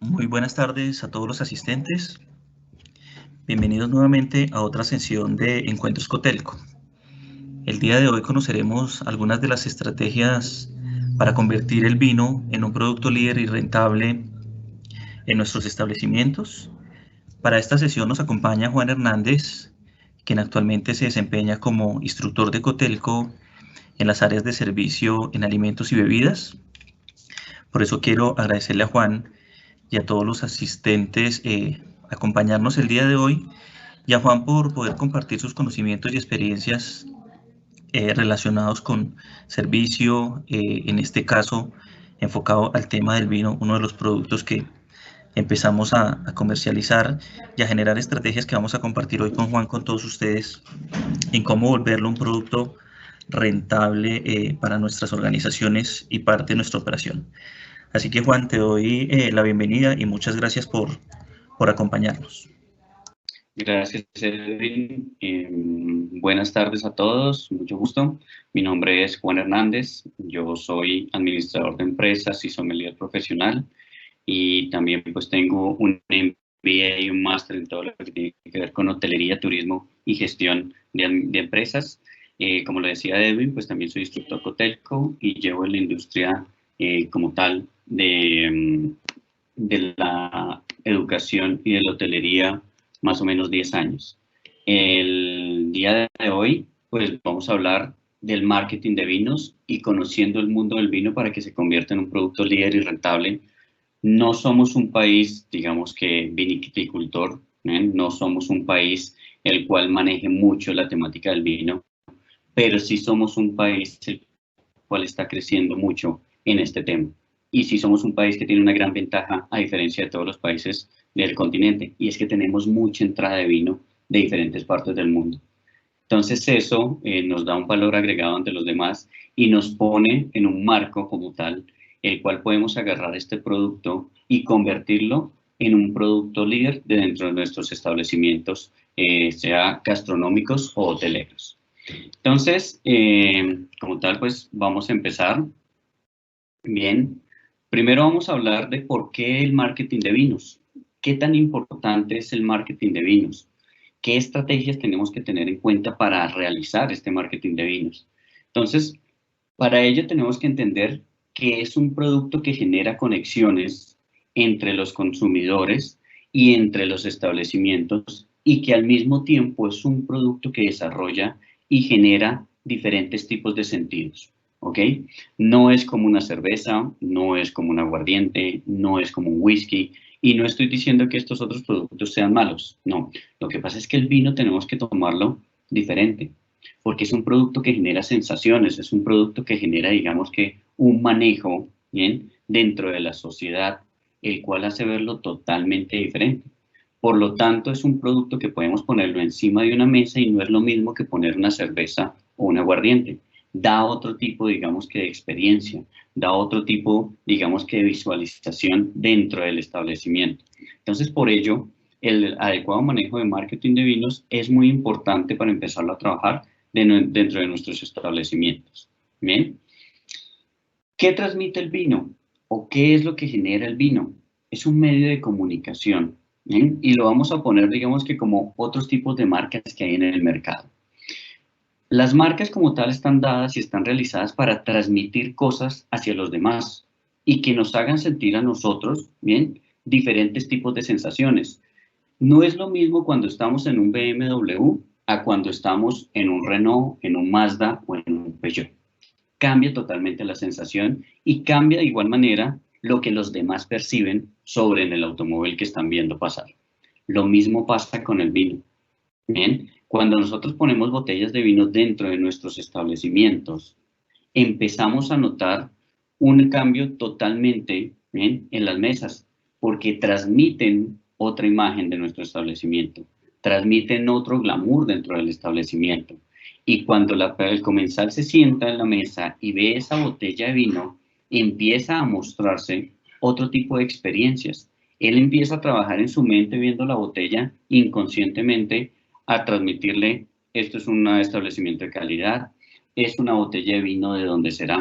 Muy buenas tardes a todos los asistentes. Bienvenidos nuevamente a otra sesión de Encuentros Cotelco. El día de hoy conoceremos algunas de las estrategias para convertir el vino en un producto líder y rentable en nuestros establecimientos. Para esta sesión nos acompaña Juan Hernández, quien actualmente se desempeña como instructor de Cotelco en las áreas de servicio en alimentos y bebidas. Por eso quiero agradecerle a Juan y a todos los asistentes acompañarnos el día de hoy, y a Juan por poder compartir sus conocimientos y experiencias relacionados con servicio, en este caso enfocado al tema del vino, uno de los productos que empezamos a comercializar y a generar estrategias que vamos a compartir hoy con Juan, con todos ustedes, en cómo volverlo un producto rentable para nuestras organizaciones y parte de nuestra operación. Así que Juan, te doy la bienvenida y muchas gracias por acompañarnos. Gracias, Edwin. Buenas tardes a todos, mucho gusto. Mi nombre es Juan Hernández, yo soy administrador de empresas y sommelier profesional, y también pues tengo un MBA y un máster en todo lo que tiene que ver con hotelería, turismo y gestión de empresas. Como le decía Edwin, pues también soy instructor Cotelco y llevo en la industria como tal de la educación y de la hotelería más o menos 10 años. El día de hoy, pues vamos a hablar del marketing de vinos y conociendo el mundo del vino para que se convierta en un producto líder y rentable. No somos un país, digamos que vinicultor, no somos un país el cual maneje mucho la temática del vino, pero sí somos un país el cual está creciendo mucho en este tema. Y sí somos un país que tiene una gran ventaja a diferencia de todos los países del continente, y es que tenemos mucha entrada de vino de diferentes partes del mundo. Entonces eso nos da un valor agregado ante los demás y nos pone en un marco como tal, el cual podemos agarrar este producto y convertirlo en un producto líder de dentro de nuestros establecimientos, sea gastronómicos o hoteleros. Entonces, como tal, pues vamos a empezar. Bien, primero vamos a hablar de por qué el marketing de vinos. ¿Qué tan importante es el marketing de vinos? ¿Qué estrategias tenemos que tener en cuenta para realizar este marketing de vinos? Entonces, para ello tenemos que entender que es un producto que genera conexiones entre los consumidores y entre los establecimientos, y que al mismo tiempo es un producto que desarrolla y genera diferentes tipos de sentidos. ¿Ok? No es como una cerveza, no es como un aguardiente, no es como un whisky, y no estoy diciendo que estos otros productos sean malos, no. Lo que pasa es que el vino tenemos que tomarlo diferente, porque es un producto que genera sensaciones, es un producto que genera, digamos que, un manejo, ¿bien?, dentro de la sociedad, el cual hace verlo totalmente diferente. Por lo tanto, es un producto que podemos ponerlo encima de una mesa y no es lo mismo que poner una cerveza o un aguardiente. Da otro tipo, digamos que, de experiencia, da otro tipo, digamos que, de visualización dentro del establecimiento. Entonces, por ello, el adecuado manejo de marketing de vinos es muy importante para empezarlo a trabajar dentro de nuestros establecimientos. Bien. ¿Qué transmite el vino? ¿O qué es lo que genera el vino? Es un medio de comunicación, ¿bien? Y lo vamos a poner, digamos que, como otros tipos de marcas que hay en el mercado. Las marcas como tal están dadas y están realizadas para transmitir cosas hacia los demás y que nos hagan sentir a nosotros, ¿bien?, diferentes tipos de sensaciones. No es lo mismo cuando estamos en un BMW a cuando estamos en un Renault, en un Mazda o en un Peugeot. Cambia totalmente la sensación y cambia de igual manera lo que los demás perciben sobre el automóvil que están viendo pasar. Lo mismo pasa con el vino. Bien, cuando nosotros ponemos botellas de vino dentro de nuestros establecimientos, empezamos a notar un cambio totalmente, bien, en las mesas, porque transmiten otra imagen de nuestro establecimiento, transmiten otro glamour dentro del establecimiento. Y cuando el comensal se sienta en la mesa y ve esa botella de vino, empieza a mostrarse otro tipo de experiencias. Él empieza a trabajar en su mente viendo la botella inconscientemente, a transmitirle: esto es un establecimiento de calidad, es una botella de vino, de dónde será,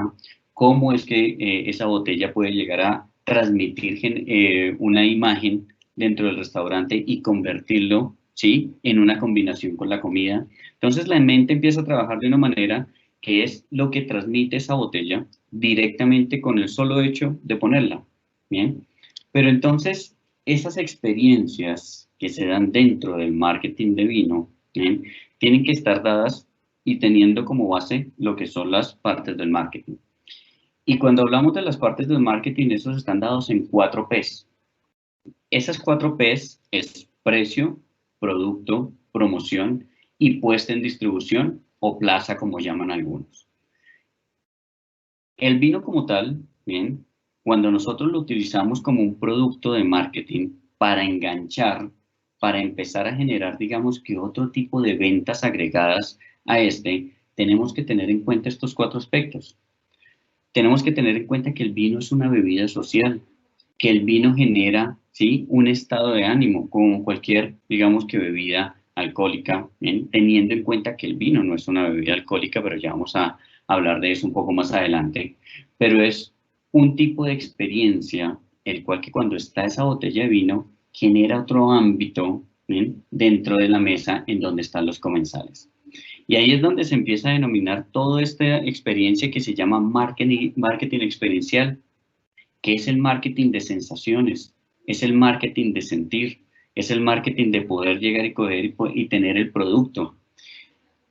cómo es que esa botella puede llegar a transmitir una imagen dentro del restaurante y convertirlo, ¿sí?, en una combinación con la comida. Entonces la mente empieza a trabajar de una manera que es lo que transmite esa botella directamente con el solo hecho de ponerla, ¿bien? Pero entonces esas experiencias que se dan dentro del marketing de vino, ¿bien?, tienen que estar dadas y teniendo como base lo que son las partes del marketing. Y cuando hablamos de las partes del marketing, esos están dados en 4 P's. Esas 4 P's es precio, producto, promoción y puesta en distribución o plaza, como llaman algunos. El vino como tal, bien, cuando nosotros lo utilizamos como un producto de marketing para enganchar, para empezar a generar, digamos que otro tipo de ventas agregadas a tenemos que tener en cuenta estos 4 aspectos. Tenemos que tener en cuenta que el vino es una bebida social, que el vino genera, ¿sí?, un estado de ánimo, como cualquier, digamos que bebida alcohólica, ¿bien?, teniendo en cuenta que el vino no es una bebida alcohólica, pero ya vamos a hablar de eso un poco más adelante, pero es un tipo de experiencia, el cual que cuando está esa botella de vino, genera otro ámbito, ¿bien?, dentro de la mesa en donde están los comensales. Y ahí es donde se empieza a denominar toda esta experiencia que se llama marketing experiencial, que es el marketing de sensaciones, es el marketing de sentir, es el marketing de poder llegar y coger y tener el producto.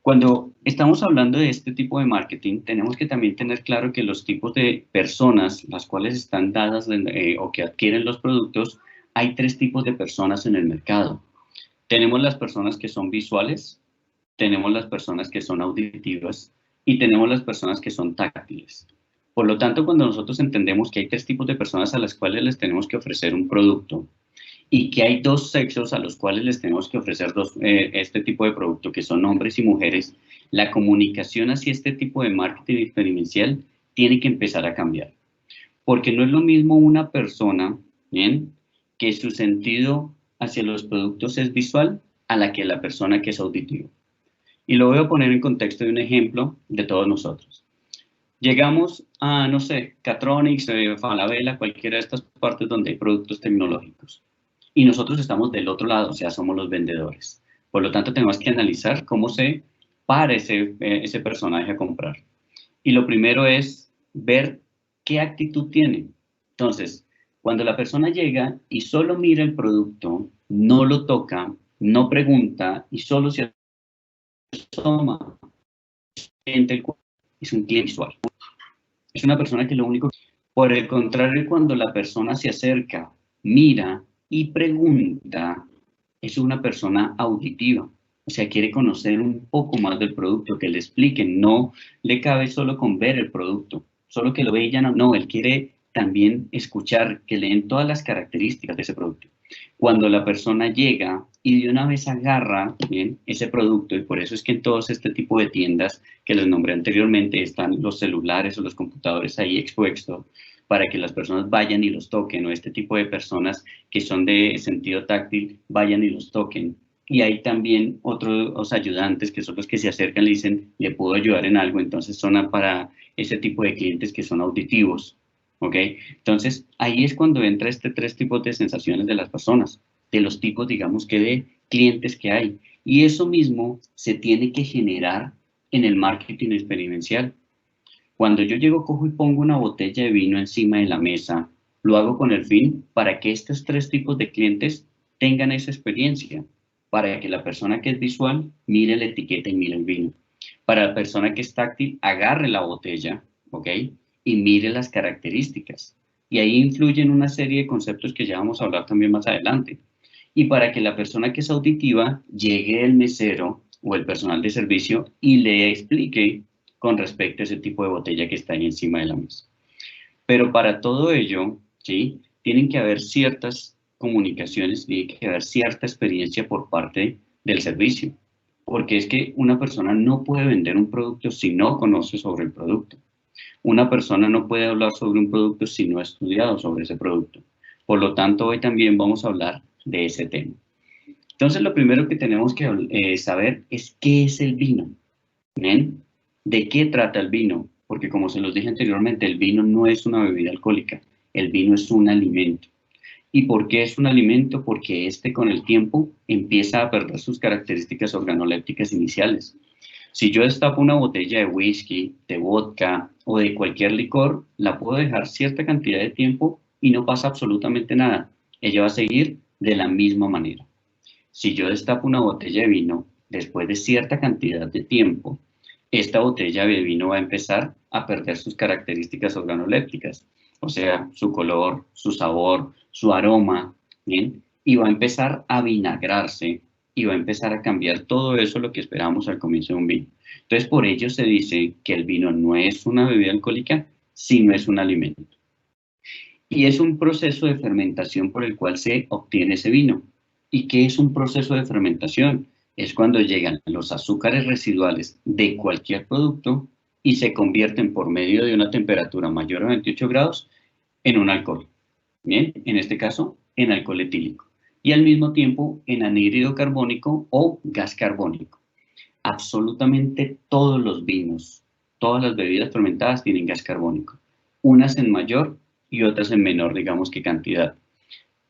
Cuando estamos hablando de este tipo de marketing, tenemos que también tener claro que los tipos de personas, las cuales están dadas o que adquieren los productos, hay 3 tipos de personas en el mercado. Tenemos las personas que son visuales, tenemos las personas que son auditivas y tenemos las personas que son táctiles. Por lo tanto, cuando nosotros entendemos que hay 3 tipos de personas a las cuales les tenemos que ofrecer un producto y que hay 2 sexos a los cuales les tenemos que ofrecer este tipo de producto, que son hombres y mujeres, la comunicación hacia este tipo de marketing experiencial tiene que empezar a cambiar. Porque no es lo mismo una persona, ¿bien?, que su sentido hacia los productos es visual a la que la persona que es auditiva. Y lo voy a poner en contexto de un ejemplo de todos nosotros. Llegamos a, no sé, Catronics, Falabella, cualquiera de estas partes donde hay productos tecnológicos. Y nosotros estamos del otro lado, o sea, somos los vendedores. Por lo tanto, tenemos que analizar cómo se para ese personaje a comprar. Y lo primero es ver qué actitud tiene. Entonces, cuando la persona llega y solo mira el producto, no lo toca, no pregunta y solo se asoma, es un cliente visual. Es una persona que lo único... Por el contrario, cuando la persona se acerca, mira y pregunta, es una persona auditiva. O sea, quiere conocer un poco más del producto, que le expliquen. No le cabe solo con ver el producto, solo que lo ve y ya no. No, él quiere también escuchar, que le den todas las características de ese producto. Cuando la persona llega y de una vez agarra, bien, ese producto, y por eso es que en todos este tipo de tiendas que les nombré anteriormente están los celulares o los computadores ahí expuestos para que las personas vayan y los toquen, o este tipo de personas que son de sentido táctil vayan y los toquen. Y hay también otros ayudantes que son los que se acercan y le dicen, ¿le puedo ayudar en algo? Entonces son para ese tipo de clientes que son auditivos. ¿Ok? Entonces, ahí es cuando entra 3 tipos de sensaciones de las personas, de los tipos, digamos, que de clientes que hay. Y eso mismo se tiene que generar en el marketing experiencial. Cuando yo llego, cojo y pongo una botella de vino encima de la mesa, lo hago con el fin para que estos 3 tipos de clientes tengan esa experiencia, para que la persona que es visual mire la etiqueta y mire el vino. Para la persona que es táctil, agarre la botella, ¿ok?, y mire las características. Y ahí influyen una serie de conceptos que ya vamos a hablar también más adelante. Y para que la persona que es auditiva llegue el mesero o el personal de servicio y le explique con respecto a ese tipo de botella que está ahí encima de la mesa. Pero para todo ello, ¿sí?, tienen que haber ciertas comunicaciones, tiene que haber cierta experiencia por parte del servicio. Porque es que una persona no puede vender un producto si no conoce sobre el producto. Una persona no puede hablar sobre un producto si no ha estudiado sobre ese producto. Por lo tanto, hoy también vamos a hablar de ese tema. Entonces, lo primero que tenemos que saber es qué es el vino. ¿Bien? ¿De qué trata el vino? Porque como se los dije anteriormente, el vino no es una bebida alcohólica. El vino es un alimento. ¿Y por qué es un alimento? Porque este con el tiempo empieza a perder sus características organolépticas iniciales. Si yo destapo una botella de whisky, de vodka o de cualquier licor, la puedo dejar cierta cantidad de tiempo y no pasa absolutamente nada. Ella va a seguir de la misma manera. Si yo destapo una botella de vino después de cierta cantidad de tiempo, esta botella de vino va a empezar a perder sus características organolépticas, o sea, su color, su sabor, su aroma, ¿bien? Y va a empezar a vinagrarse y va a empezar a cambiar todo eso lo que esperamos al comienzo de un vino. Entonces, por ello se dice que el vino no es una bebida alcohólica, sino es un alimento. Y es un proceso de fermentación por el cual se obtiene ese vino. ¿Y qué es un proceso de fermentación? Es cuando llegan los azúcares residuales de cualquier producto y se convierten por medio de una temperatura mayor a 28 grados en un alcohol. Bien, en este caso, en alcohol etílico. Y al mismo tiempo en anhídrido carbónico o gas carbónico. Absolutamente todos los vinos, todas las bebidas fermentadas tienen gas carbónico. Unas en mayor y otras en menor, digamos, que cantidad.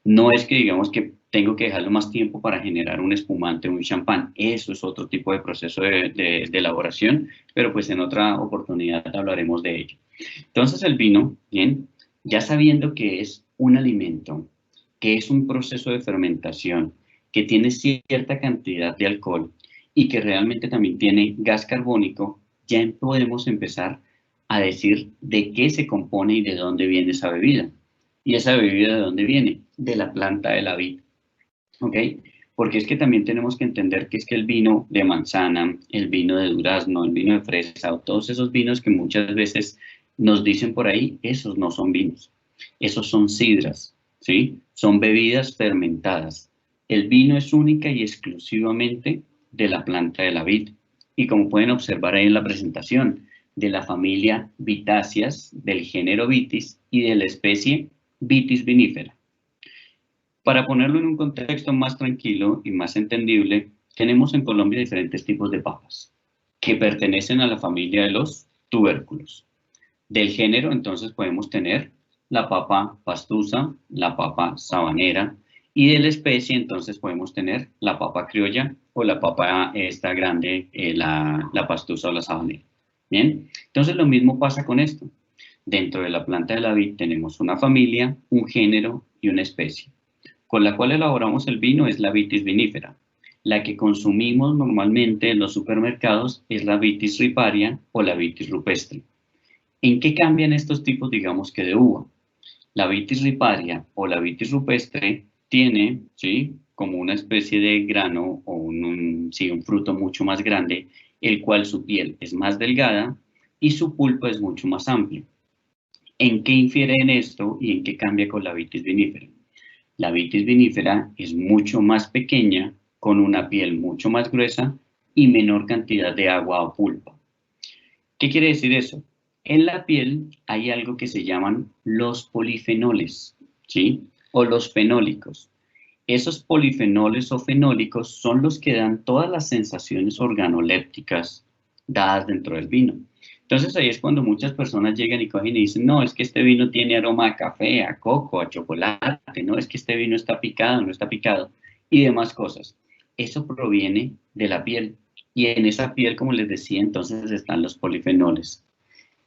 No es que digamos que tengo que dejarlo más tiempo para generar un espumante o un champán. Eso es otro tipo de proceso de elaboración, pero pues en otra oportunidad hablaremos de ello. Entonces el vino, bien, ya sabiendo que es un alimento, que es un proceso de fermentación, que tiene cierta cantidad de alcohol y que realmente también tiene gas carbónico, ya podemos empezar a decir de qué se compone y de dónde viene esa bebida. ¿Y esa bebida de dónde viene? De la planta de la vid. ¿Ok? Porque es que también tenemos que entender que es que el vino de manzana, el vino de durazno, el vino de fresa, o todos esos vinos que muchas veces nos dicen por ahí, esos no son vinos. Esos son sidras, ¿sí? Son bebidas fermentadas. El vino es única y exclusivamente de la planta de la vid. Y como pueden observar ahí en la presentación, de la familia Vitáceas, del género Vitis y de la especie Vitis vinifera. Para ponerlo en un contexto más tranquilo y más entendible, tenemos en Colombia diferentes tipos de papas que pertenecen a la familia de los tubérculos. Del género, entonces, podemos tener la papa pastusa, la papa sabanera, y de la especie, entonces, podemos tener la papa criolla o la papa esta grande, la pastusa o la sabanera. Bien, entonces lo mismo pasa con esto. Dentro de la planta de la vid tenemos una familia, un género y una especie. Con la cual elaboramos el vino es la Vitis vinifera. La que consumimos normalmente en los supermercados es la Vitis riparia o la Vitis rupestre. ¿En qué cambian estos tipos, digamos que de uva? La Vitis riparia o la Vitis rupestre tiene, ¿sí?, como una especie de grano o un fruto mucho más grande, el cual su piel es más delgada y su pulpa es mucho más amplia. ¿En qué infiere en esto y en qué cambia con la Vitis vinifera? La Vitis vinifera es mucho más pequeña, con una piel mucho más gruesa y menor cantidad de agua o pulpa. ¿Qué quiere decir eso? En la piel hay algo que se llaman los polifenoles, ¿sí? O los fenólicos. Esos polifenoles o fenólicos son los que dan todas las sensaciones organolépticas dadas dentro del vino. Entonces ahí es cuando muchas personas llegan y cogen y dicen, no, es que este vino tiene aroma a café, a coco, a chocolate, no, es que este vino está picado, no está picado, y demás cosas. Eso proviene de la piel. Y en esa piel, como les decía, entonces están los polifenoles.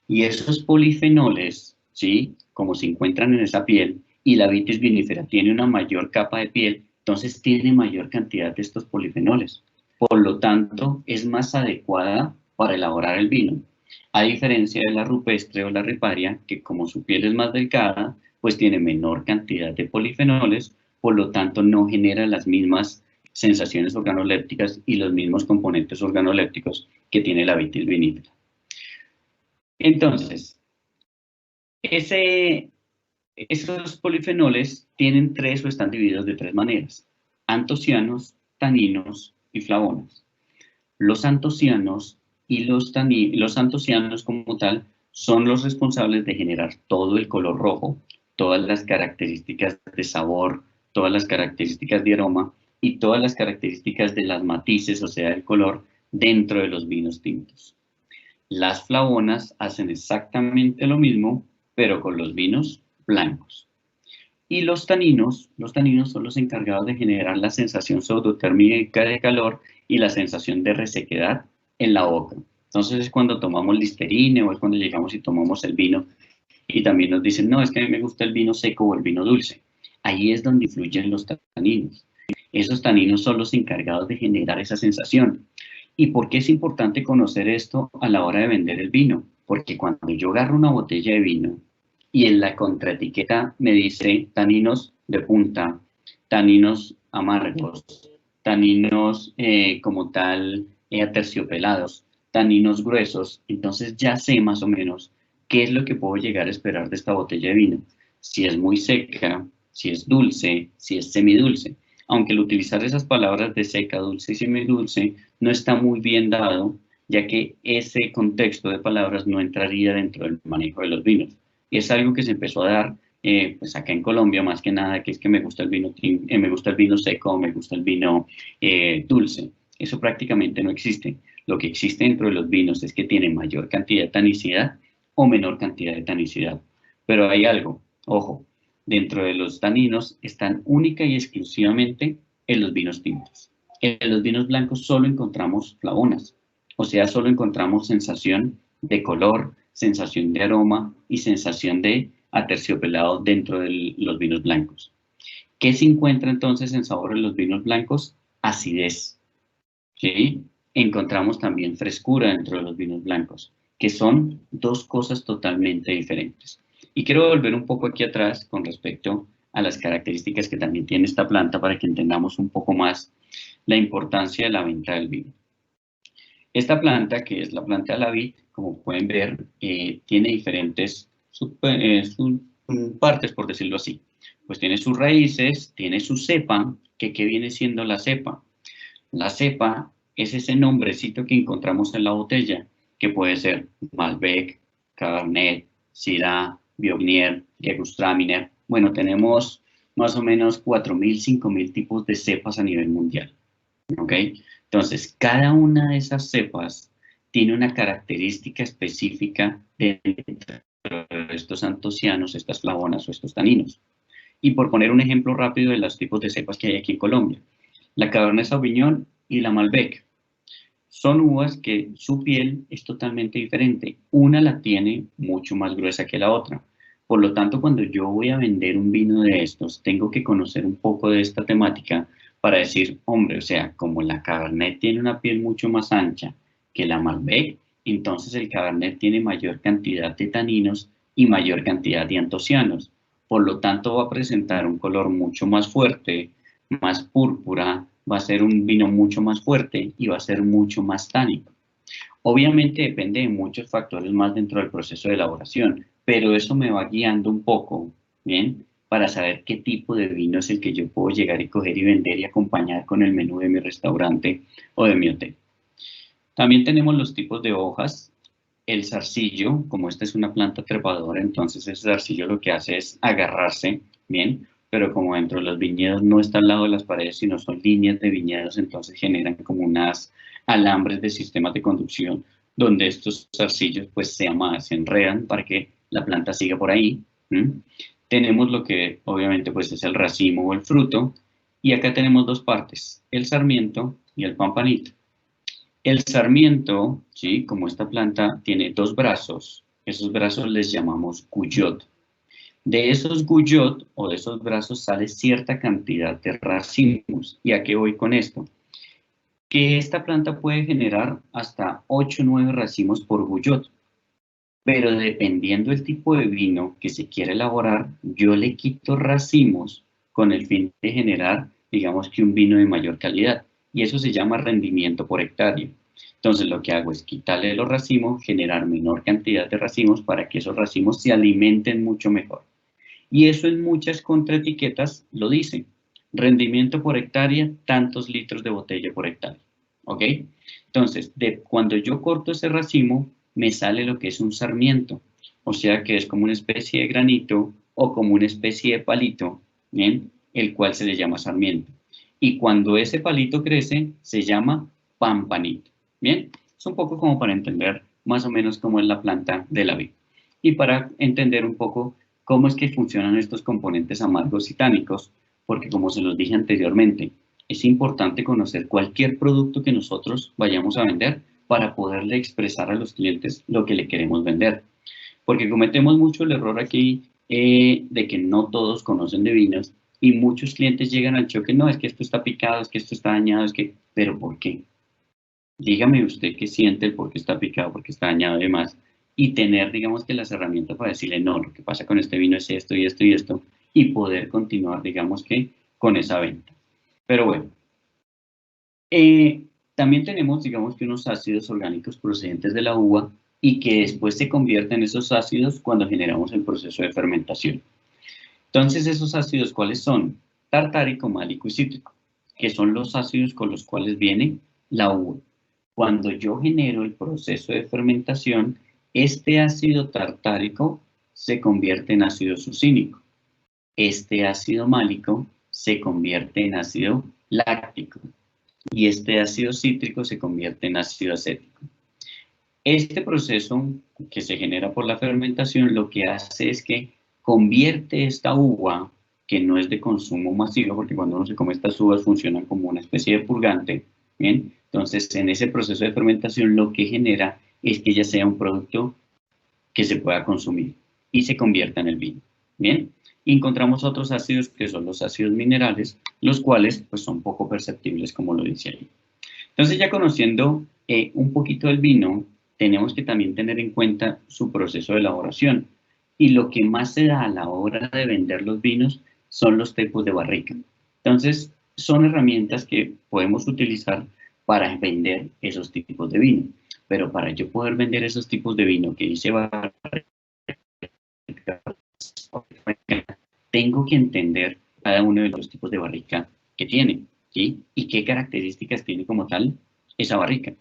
Y esos polifenoles, ¿sí?, como se encuentran en esa piel, y la Vitis vinifera tiene una mayor capa de piel, entonces tiene mayor cantidad de estos polifenoles. Por lo tanto, es más adecuada para elaborar el vino. A diferencia de la rupestre o la riparia, que como su piel es más delgada, pues tiene menor cantidad de polifenoles, por lo tanto no genera las mismas sensaciones organolépticas y los mismos componentes organolépticos que tiene la Vitis vinifera. Entonces, esos polifenoles tienen tres o están divididos de tres maneras: antocianos, taninos y flavonas. Los antocianos y los antocianos como tal son los responsables de generar todo el color rojo, todas las características de sabor, todas las características de aroma y todas las características de las matices, o sea, el color dentro de los vinos tintos. Las flavonas hacen exactamente lo mismo, pero con los vinos blancos. Y los taninos son los encargados de generar la sensación pseudotérmica de calor y la sensación de resequedad en la boca. Entonces es cuando tomamos Listerine o es cuando llegamos y tomamos el vino y también nos dicen, no, es que a mí me gusta el vino seco o el vino dulce. Ahí es donde influyen los taninos. Esos taninos son los encargados de generar esa sensación. ¿Y por qué es importante conocer esto a la hora de vender el vino? Porque cuando yo agarro una botella de vino y en la contraetiqueta me dice taninos de punta, taninos amargos, taninos como tal aterciopelados, taninos gruesos, entonces ya sé más o menos qué es lo que puedo llegar a esperar de esta botella de vino. Si es muy seca, si es dulce, si es semidulce. Aunque el utilizar esas palabras de seca, dulce y semidulce no está muy bien dado, ya que ese contexto de palabras no entraría dentro del manejo de los vinos. Y es algo que se empezó a dar pues acá en Colombia más que nada, que es que me gusta el vino, me gusta el vino seco, me gusta el vino dulce. Eso prácticamente no existe. Lo que existe dentro de los vinos es que tienen mayor cantidad de tanicidad o menor cantidad de tanicidad. Pero hay algo, ojo, dentro de los taninos están única y exclusivamente en los vinos tintos. En los vinos blancos solo encontramos flavonas, o sea, solo encontramos sensación de color, sensación de aroma y sensación de aterciopelado dentro de los vinos blancos. ¿Qué se encuentra entonces en sabor en los vinos blancos? Acidez. ¿Sí? Encontramos también frescura dentro de los vinos blancos, que son dos cosas totalmente diferentes. Y quiero volver un poco aquí atrás con respecto a las características que también tiene esta planta para que entendamos un poco más la importancia de la venta del vino. Esta planta, que es la planta de la vid, como pueden ver, tiene diferentes partes, por decirlo así. Pues tiene sus raíces, tiene su cepa, que ¿qué viene siendo la cepa? La cepa es ese nombrecito que encontramos en la botella, que puede ser Malbec, Cabernet, Syrah, Viognier, Gewürztraminer. Bueno, tenemos más o menos 4.000, 5.000 tipos de cepas a nivel mundial. ¿Ok? Entonces, cada una de esas cepas tiene una característica específica dentro de estos antocianos, estas flavonas o estos taninos. Y por poner un ejemplo rápido de los tipos de cepas que hay aquí en Colombia, la Cabernet Sauvignon y la Malbec son uvas que su piel es totalmente diferente. Una la tiene mucho más gruesa que la otra. Por lo tanto, cuando yo voy a vender un vino de estos, tengo que conocer un poco de esta temática para decir, hombre, o sea, como la Cabernet tiene una piel mucho más ancha que la Malbec, entonces el Cabernet tiene mayor cantidad de taninos y mayor cantidad de antocianos. Por lo tanto, va a presentar un color mucho más fuerte, más púrpura, va a ser un vino mucho más fuerte y va a ser mucho más tánico. Obviamente depende de muchos factores más dentro del proceso de elaboración, pero eso me va guiando un poco, ¿bien? Para saber qué tipo de vino es el que yo puedo llegar y coger y vender y acompañar con el menú de mi restaurante o de mi hotel. También tenemos los tipos de hojas. El zarcillo, como esta es una planta trepadora, entonces ese zarcillo lo que hace es agarrarse, ¿bien? Pero como dentro de los viñedos no está al lado de las paredes, sino son líneas de viñedos, entonces generan como unas alambres de sistemas de conducción, donde estos zarcillos pues se enredan para que la planta siga por ahí. Tenemos lo que obviamente pues es el racimo o el fruto, y acá tenemos dos partes, el sarmiento y el pampanito. El sarmiento, ¿sí? Como esta planta tiene dos brazos, esos brazos les llamamos guyot. De esos guyot o de esos brazos sale cierta cantidad de racimos. ¿Y a qué voy con esto? Que esta planta puede generar hasta 8 o 9 racimos por guyot. Pero dependiendo del tipo de vino que se quiere elaborar, yo le quito racimos con el fin de generar, digamos que un vino de mayor calidad. Y eso se llama rendimiento por hectárea. Entonces lo que hago es quitarle los racimos, generar menor cantidad de racimos para que esos racimos se alimenten mucho mejor. Y eso en muchas contraetiquetas lo dicen. Rendimiento por hectárea, tantos litros de botella por hectárea. ¿Ok? Entonces, cuando yo corto ese racimo, me sale lo que es un sarmiento. O sea que es como una especie de granito o como una especie de palito, ¿bien? El cual se le llama sarmiento. Y cuando ese palito crece, se llama pampanito. ¿Bien? Es un poco como para entender más o menos cómo es la planta de la vid. Y para entender un poco ¿Cómo es que funcionan estos componentes amargos y tánicos? Porque como se los dije anteriormente, es importante conocer cualquier producto que nosotros vayamos a vender para poderle expresar a los clientes lo que le queremos vender. Porque cometemos mucho el error aquí de que no todos conocen de vinos y muchos clientes llegan al choque, no, es que esto está picado, es que esto está dañado, es que, pero ¿por qué? Dígame usted qué siente el por qué está picado, por qué está dañado y demás, y tener, digamos que las herramientas para decirle, no, lo que pasa con este vino es esto y esto y esto, y poder continuar, digamos que, con esa venta. Pero bueno, también tenemos, digamos que unos ácidos orgánicos procedentes de la uva y que después se convierten en esos ácidos cuando generamos el proceso de fermentación. Entonces, ¿esos ácidos cuáles son? Tartárico, málico y cítrico, que son los ácidos con los cuales viene la uva. Cuando yo genero el proceso de fermentación, este ácido tartárico se convierte en ácido sucínico. Este ácido málico se convierte en ácido láctico y este ácido cítrico se convierte en ácido acético. Este proceso que se genera por la fermentación lo que hace es que convierte esta uva, que no es de consumo masivo, porque cuando uno se come estas uvas funcionan como una especie de purgante, ¿bien? Entonces, en ese proceso de fermentación lo que genera es que ya sea un producto que se pueda consumir y se convierta en el vino, ¿bien? Y encontramos otros ácidos que son los ácidos minerales, los cuales pues son poco perceptibles, como lo dice ahí. Entonces, ya conociendo un poquito del vino, tenemos que también tener en cuenta su proceso de elaboración. Y lo que más se da a la hora de vender los vinos son los tipos de barrica. Entonces, son herramientas que podemos utilizar para vender esos tipos de vino. Pero para yo poder vender esos tipos de vino que dice barrica, tengo que entender cada uno de los tipos de barrica que tiene, ¿sí? Y qué características tiene como tal esa barrica.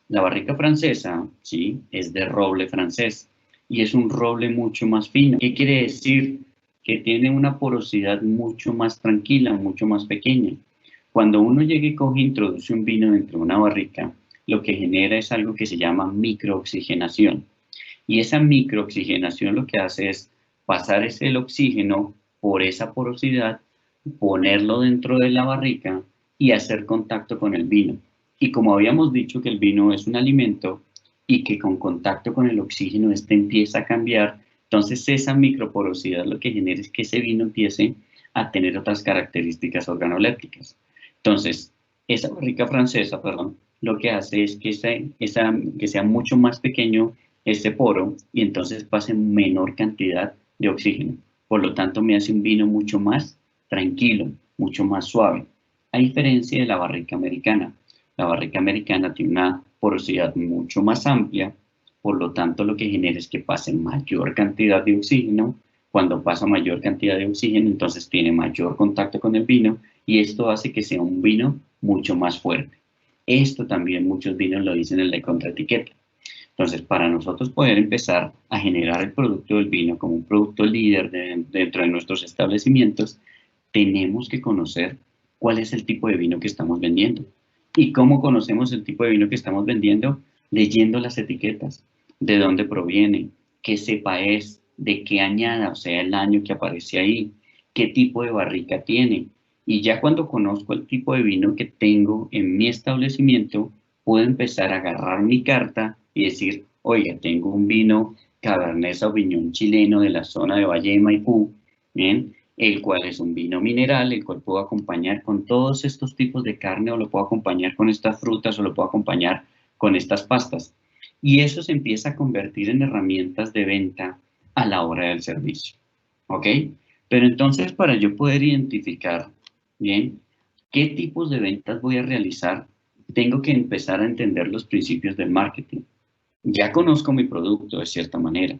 La barrica francesa, ¿sí? Es de roble francés y es un roble mucho más fino. ¿Qué quiere decir? Que tiene una porosidad mucho más tranquila, mucho más pequeña. Cuando uno llega y coge e introduce un vino dentro de una barrica, lo que genera es algo que se llama microoxigenación. Y esa microoxigenación lo que hace es pasar el oxígeno por esa porosidad, ponerlo dentro de la barrica y hacer contacto con el vino. Y como habíamos dicho que el vino es un alimento y que con contacto con el oxígeno este empieza a cambiar, entonces esa microporosidad lo que genera es que ese vino empiece a tener otras características organolépticas. Entonces, esa barrica francesa, perdón, lo que hace es que sea mucho más pequeño este poro y entonces pase menor cantidad de oxígeno. Por lo tanto, me hace un vino mucho más tranquilo, mucho más suave, a diferencia de la barrica americana. La barrica americana tiene una porosidad mucho más amplia, por lo tanto lo que genera es que pase mayor cantidad de oxígeno. Cuando pasa mayor cantidad de oxígeno, entonces tiene mayor contacto con el vino y esto hace que sea un vino mucho más fuerte. Esto también muchos vinos lo dicen en la contraetiqueta. Entonces, para nosotros poder empezar a generar el producto del vino como un producto líder dentro de nuestros establecimientos, tenemos que conocer cuál es el tipo de vino que estamos vendiendo. ¿Y cómo conocemos el tipo de vino que estamos vendiendo? Leyendo las etiquetas, de dónde proviene, qué cepa es, de qué añada, o sea, el año que aparece ahí, qué tipo de barrica tiene. Y ya cuando conozco el tipo de vino que tengo en mi establecimiento, puedo empezar a agarrar mi carta y decir, oiga, tengo un vino Cabernet Sauvignon chileno de la zona de Valle de Maipú, ¿bien? El cual es un vino mineral, el cual puedo acompañar con todos estos tipos de carne, o lo puedo acompañar con estas frutas, o lo puedo acompañar con estas pastas. Y eso se empieza a convertir en herramientas de venta a la hora del servicio, ¿ok? Pero entonces, para yo poder identificar, ¿bien?, qué tipos de ventas voy a realizar, tengo que empezar a entender los principios del marketing. Ya conozco mi producto de cierta manera.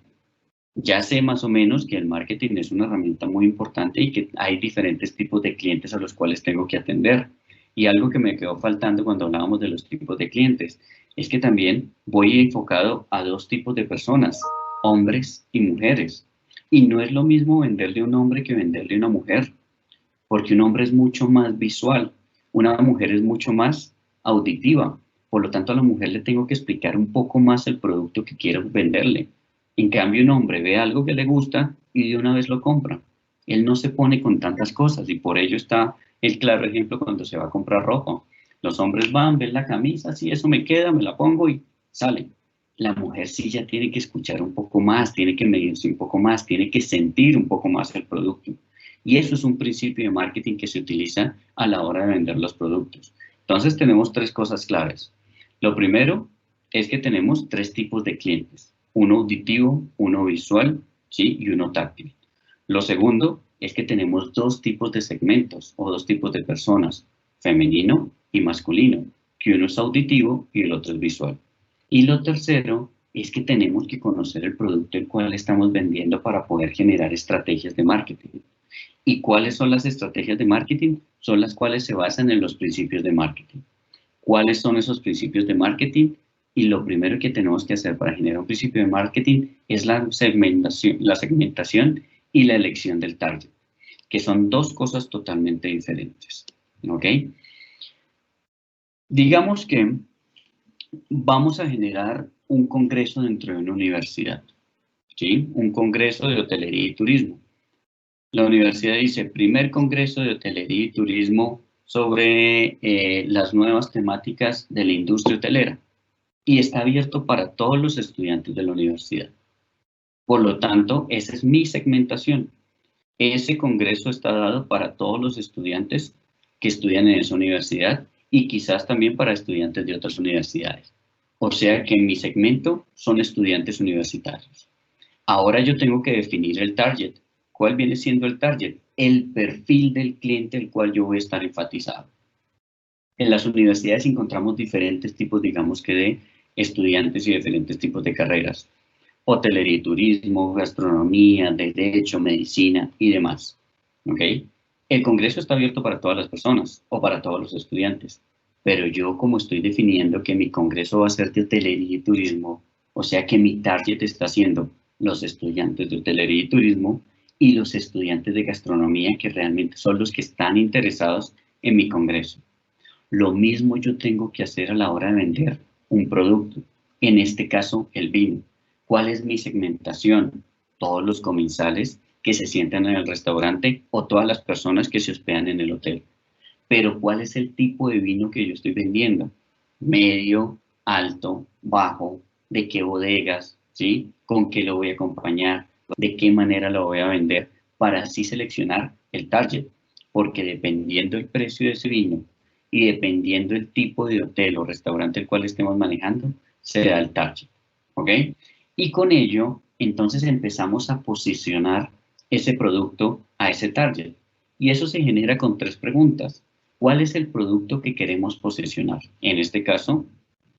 Ya sé más o menos que el marketing es una herramienta muy importante y que hay diferentes tipos de clientes a los cuales tengo que atender. Y algo que me quedó faltando cuando hablábamos de los tipos de clientes es que también voy enfocado a dos tipos de personas, hombres y mujeres. Y no es lo mismo venderle a un hombre que venderle a una mujer, porque un hombre es mucho más visual, una mujer es mucho más auditiva. Por lo tanto, a la mujer le tengo que explicar un poco más el producto que quiero venderle. En cambio, un hombre ve algo que le gusta y de una vez lo compra. Él no se pone con tantas cosas y por ello está el claro ejemplo cuando se va a comprar ropa. Los hombres van, ven la camisa, sí, eso me queda, me la pongo y sale. La mujer sí ya tiene que escuchar un poco más, tiene que medirse un poco más, tiene que sentir un poco más el producto. Y eso es un principio de marketing que se utiliza a la hora de vender los productos. Entonces tenemos tres cosas claves. Lo primero es que tenemos tres tipos de clientes, uno auditivo, uno visual, ¿sí? Y uno táctil. Lo segundo es que tenemos dos tipos de segmentos o dos tipos de personas, femenino y masculino, que uno es auditivo y el otro es visual. Y lo tercero es que tenemos que conocer el producto el cual estamos vendiendo para poder generar estrategias de marketing. ¿Y cuáles son las estrategias de marketing? Son las cuales se basan en los principios de marketing. ¿Cuáles son esos principios de marketing? Y lo primero que tenemos que hacer para generar un principio de marketing es la segmentación y la elección del target, que son dos cosas totalmente diferentes. ¿Ok? Digamos que vamos a generar un congreso dentro de una universidad, ¿sí? Un congreso de hotelería y turismo. La universidad dice, primer congreso de hotelería y turismo sobre las nuevas temáticas de la industria hotelera y está abierto para todos los estudiantes de la universidad. Por lo tanto, esa es mi segmentación. Ese congreso está dado para todos los estudiantes que estudian en esa universidad y quizás también para estudiantes de otras universidades. O sea que mi segmento son estudiantes universitarios. Ahora yo tengo que definir el target. ¿Cuál viene siendo el target? El perfil del cliente al cual yo voy a estar enfatizado. En las universidades encontramos diferentes tipos, digamos que de estudiantes y diferentes tipos de carreras. Hotelería y turismo, gastronomía, derecho, medicina y demás. ¿Ok? El congreso está abierto para todas las personas o para todos los estudiantes, pero yo como estoy definiendo que mi congreso va a ser de hotelería y turismo, o sea que mi target está siendo los estudiantes de hotelería y turismo y los estudiantes de gastronomía que realmente son los que están interesados en mi congreso. Lo mismo yo tengo que hacer a la hora de vender un producto, en este caso el vino. ¿Cuál es mi segmentación? Todos los comensales que se sientan en el restaurante o todas las personas que se hospedan en el hotel. Pero ¿cuál es el tipo de vino que yo estoy vendiendo? Medio, alto, bajo, de qué bodegas, ¿sí? ¿Con qué lo voy a acompañar? ¿De qué manera lo voy a vender? Para así seleccionar el target. Porque dependiendo del precio de ese vino y dependiendo del tipo de hotel o restaurante el cual estemos manejando, será el target. ¿Ok? Y con ello, entonces empezamos a posicionar ese producto a ese target. Y eso se genera con tres preguntas. ¿Cuál es el producto que queremos posicionar? En este caso,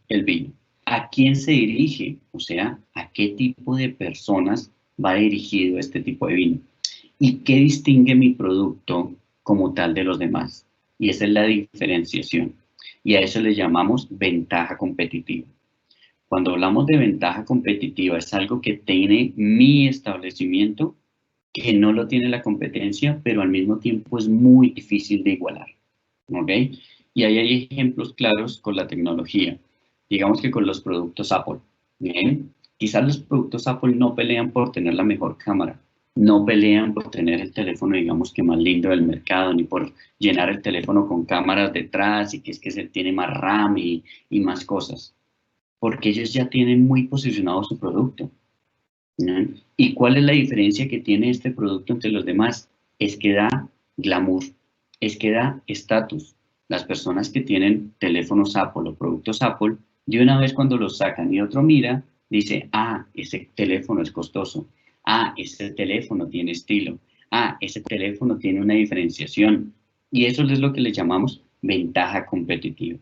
el vino. ¿A quién se dirige? O sea, ¿a qué tipo de personas va dirigido este tipo de vino? ¿Y qué distingue mi producto como tal de los demás? Y esa es la diferenciación. Y a eso le llamamos ventaja competitiva. Cuando hablamos de ventaja competitiva, es algo que tiene mi establecimiento, que no lo tiene la competencia, pero al mismo tiempo es muy difícil de igualar. ¿Ok? Y ahí hay ejemplos claros con la tecnología. Digamos que con los productos Apple. Bien, quizás los productos Apple no pelean por tener la mejor cámara, no pelean por tener el teléfono, digamos que más lindo del mercado, ni por llenar el teléfono con cámaras detrás y que es que se tiene más RAM y más cosas, porque ellos ya tienen muy posicionado su producto. ¿No? ¿Y cuál es la diferencia que tiene este producto entre los demás? Es que da glamour, es que da estatus. Las personas que tienen teléfonos Apple o productos Apple, de una vez cuando los sacan y otro mira, dice, ah, ese teléfono es costoso, ah, ese teléfono tiene estilo, ah, ese teléfono tiene una diferenciación. Y eso es lo que le llamamos ventaja competitiva.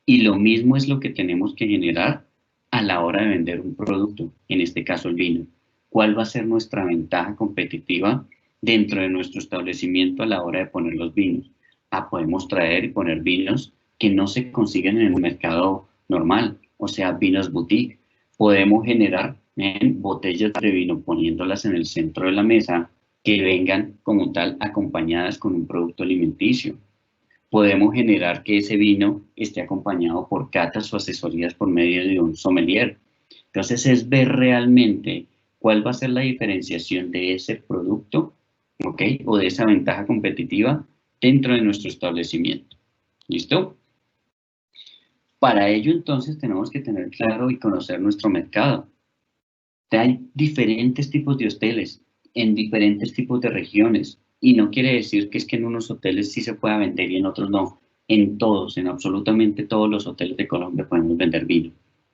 Y lo mismo es lo que tenemos que generar a la hora de vender un producto, en este caso el vino. ¿Cuál va a ser nuestra ventaja competitiva dentro de nuestro establecimiento a la hora de poner los vinos? Ah, podemos traer y poner vinos que no se consiguen en el mercado normal, o sea, vinos boutique. Podemos generar botellas de vino poniéndolas en el centro de la mesa que vengan como tal acompañadas con un producto alimenticio. Podemos generar que ese vino esté acompañado por catas o asesorías por medio de un sommelier. Entonces es ver realmente cuál va a ser la diferenciación de ese producto, ¿ok? O de esa ventaja competitiva dentro de nuestro establecimiento. ¿Listo? Para ello, entonces, tenemos que tener claro y conocer nuestro mercado. Hay diferentes tipos de hoteles en diferentes tipos de regiones y no quiere decir que es que en unos hoteles sí se pueda vender y en otros no. En todos, en absolutamente todos los hoteles de Colombia podemos vender vino,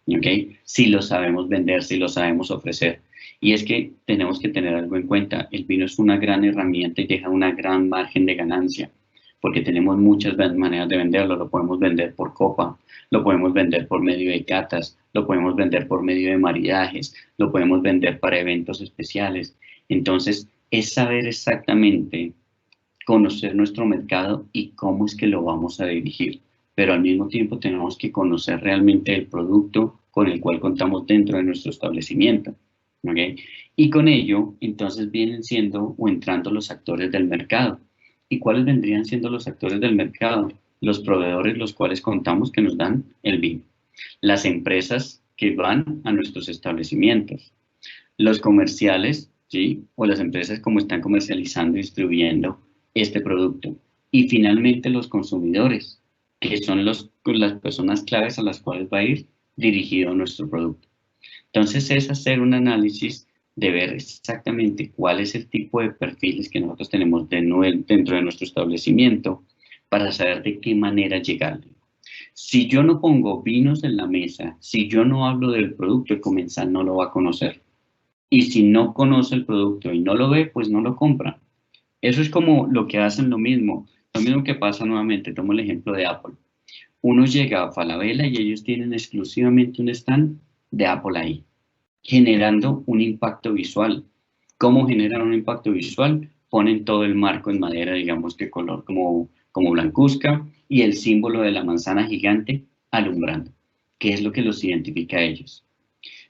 ¿ok? Si lo sabemos vender, si lo sabemos ofrecer. Y es que tenemos que tener algo en cuenta, el vino es una gran herramienta y deja una gran margen de ganancia, porque tenemos muchas maneras de venderlo, lo podemos vender por copa, lo podemos vender por medio de catas, lo podemos vender por medio de maridajes, lo podemos vender para eventos especiales. Entonces, es saber exactamente, conocer nuestro mercado y cómo es que lo vamos a dirigir. Pero al mismo tiempo tenemos que conocer realmente el producto con el cual contamos dentro de nuestro establecimiento. ¿Okay? Y con ello, entonces vienen siendo o entrando los actores del mercado. ¿Y cuáles vendrían siendo los actores del mercado? Los proveedores los cuales contamos que nos dan el vino. Las empresas que van a nuestros establecimientos. Los comerciales, ¿sí? O las empresas como están comercializando y distribuyendo este producto. Y finalmente los consumidores, que son las personas claves a las cuales va a ir dirigido nuestro producto. Entonces es hacer un análisis de ver exactamente cuál es el tipo de perfiles que nosotros tenemos dentro de nuestro establecimiento para saber de qué manera llegarle. Si yo no pongo vinos en la mesa, si yo no hablo del producto, el comensal no lo va a conocer. Y si no conoce el producto y no lo ve, pues no lo compra. Eso es como lo que hacen lo mismo que pasa nuevamente, tomo el ejemplo de Apple. Uno llega a Falabella y ellos tienen exclusivamente un stand de Apple ahí, generando un impacto visual. ¿Cómo generan un impacto visual? Ponen todo el marco en madera, digamos que color como blancuzca, y el símbolo de la manzana gigante alumbrando, que es lo que los identifica a ellos.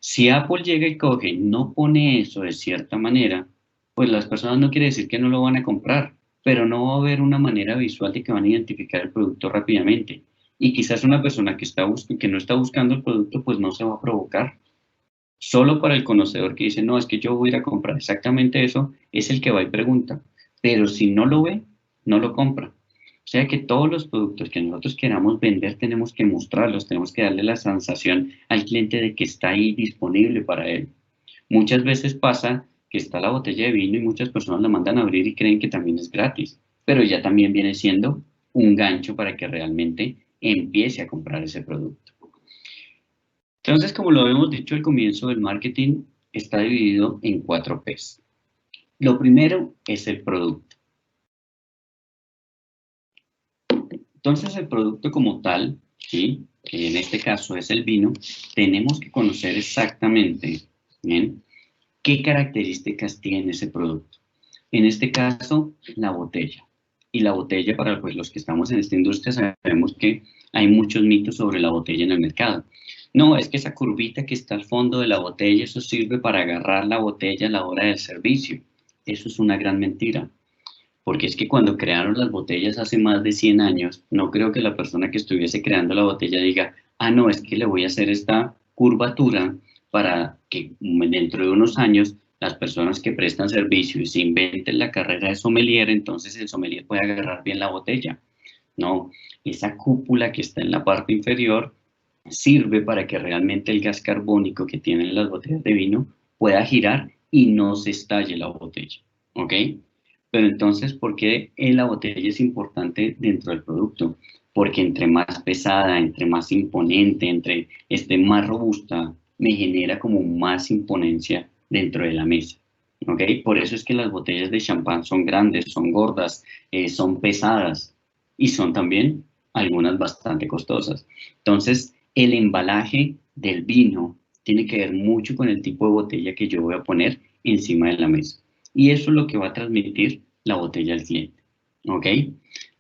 Si Apple llega y coge y no pone eso de cierta manera, pues las personas no quiere decir que no lo van a comprar, pero no va a haber una manera visual de que van a identificar el producto rápidamente. Y quizás una persona que no está buscando el producto, pues no se va a provocar. Solo para el conocedor que dice, no, es que yo voy a ir a comprar exactamente eso, es el que va y pregunta. Pero si no lo ve, no lo compra. O sea que todos los productos que nosotros queramos vender tenemos que mostrarlos, tenemos que darle la sensación al cliente de que está ahí disponible para él. Muchas veces pasa que está la botella de vino y muchas personas la mandan a abrir y creen que también es gratis, pero ya también viene siendo un gancho para que realmente empiece a comprar ese producto. Entonces, como lo hemos dicho al comienzo, el marketing está dividido en 4 P's. Lo primero es el producto. Entonces, el producto como tal, ¿sí? Que en este caso es el vino, tenemos que conocer exactamente, ¿bien?, qué características tiene ese producto. En este caso, la botella. Y la botella, para pues, los que estamos en esta industria, sabemos que hay muchos mitos sobre la botella en el mercado. No, es que esa curvita que está al fondo de la botella, eso sirve para agarrar la botella a la hora del servicio. Eso es una gran mentira. Porque es que cuando crearon las botellas hace más de 100 años, no creo que la persona que estuviese creando la botella diga, ah, no, es que le voy a hacer esta curvatura para que dentro de unos años las personas que prestan servicio y se inventen la carrera de sommelier, entonces el sommelier puede agarrar bien la botella. No, esa cúpula que está en la parte inferior sirve para que realmente el gas carbónico que tienen las botellas de vino pueda girar y no se estalle la botella, ¿ok? Pero entonces, ¿por qué la botella es importante dentro del producto? Porque entre más pesada, entre más imponente, entre más robusta, me genera como más imponencia dentro de la mesa. ¿Ok? Por eso es que las botellas de champán son grandes, son gordas, son pesadas y son también algunas bastante costosas. Entonces, el embalaje del vino tiene que ver mucho con el tipo de botella que yo voy a poner encima de la mesa. Y eso es lo que va a transmitir la botella al cliente. ¿Ok?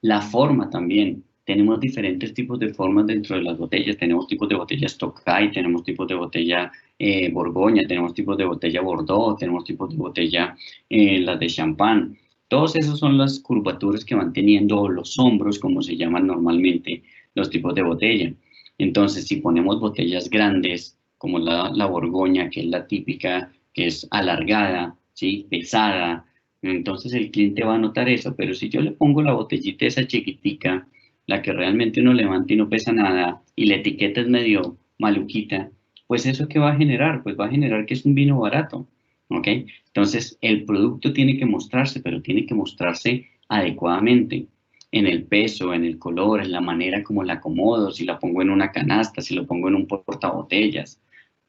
La forma también. Tenemos diferentes tipos de formas dentro de las botellas. Tenemos tipos de botellas Tokai, tenemos tipos de botella Borgoña, tenemos tipos de botella Bordeaux, tenemos tipos de botella las de champán. Todos esos son las curvaturas que van teniendo los hombros, como se llaman normalmente los tipos de botella. Entonces, si ponemos botellas grandes, como la Borgoña, que es la típica que es alargada, ¿sí? Pesada. Entonces el cliente va a notar eso, pero si yo le pongo la botellita esa chiquitica, la que realmente uno levanta y no pesa nada, y la etiqueta es medio maluquita, pues eso ¿qué va a generar? Pues va a generar que es un vino barato, ¿ok? Entonces el producto tiene que mostrarse, pero tiene que mostrarse adecuadamente en el peso, en el color, en la manera como la acomodo, si la pongo en una canasta, si lo pongo en un portabotellas.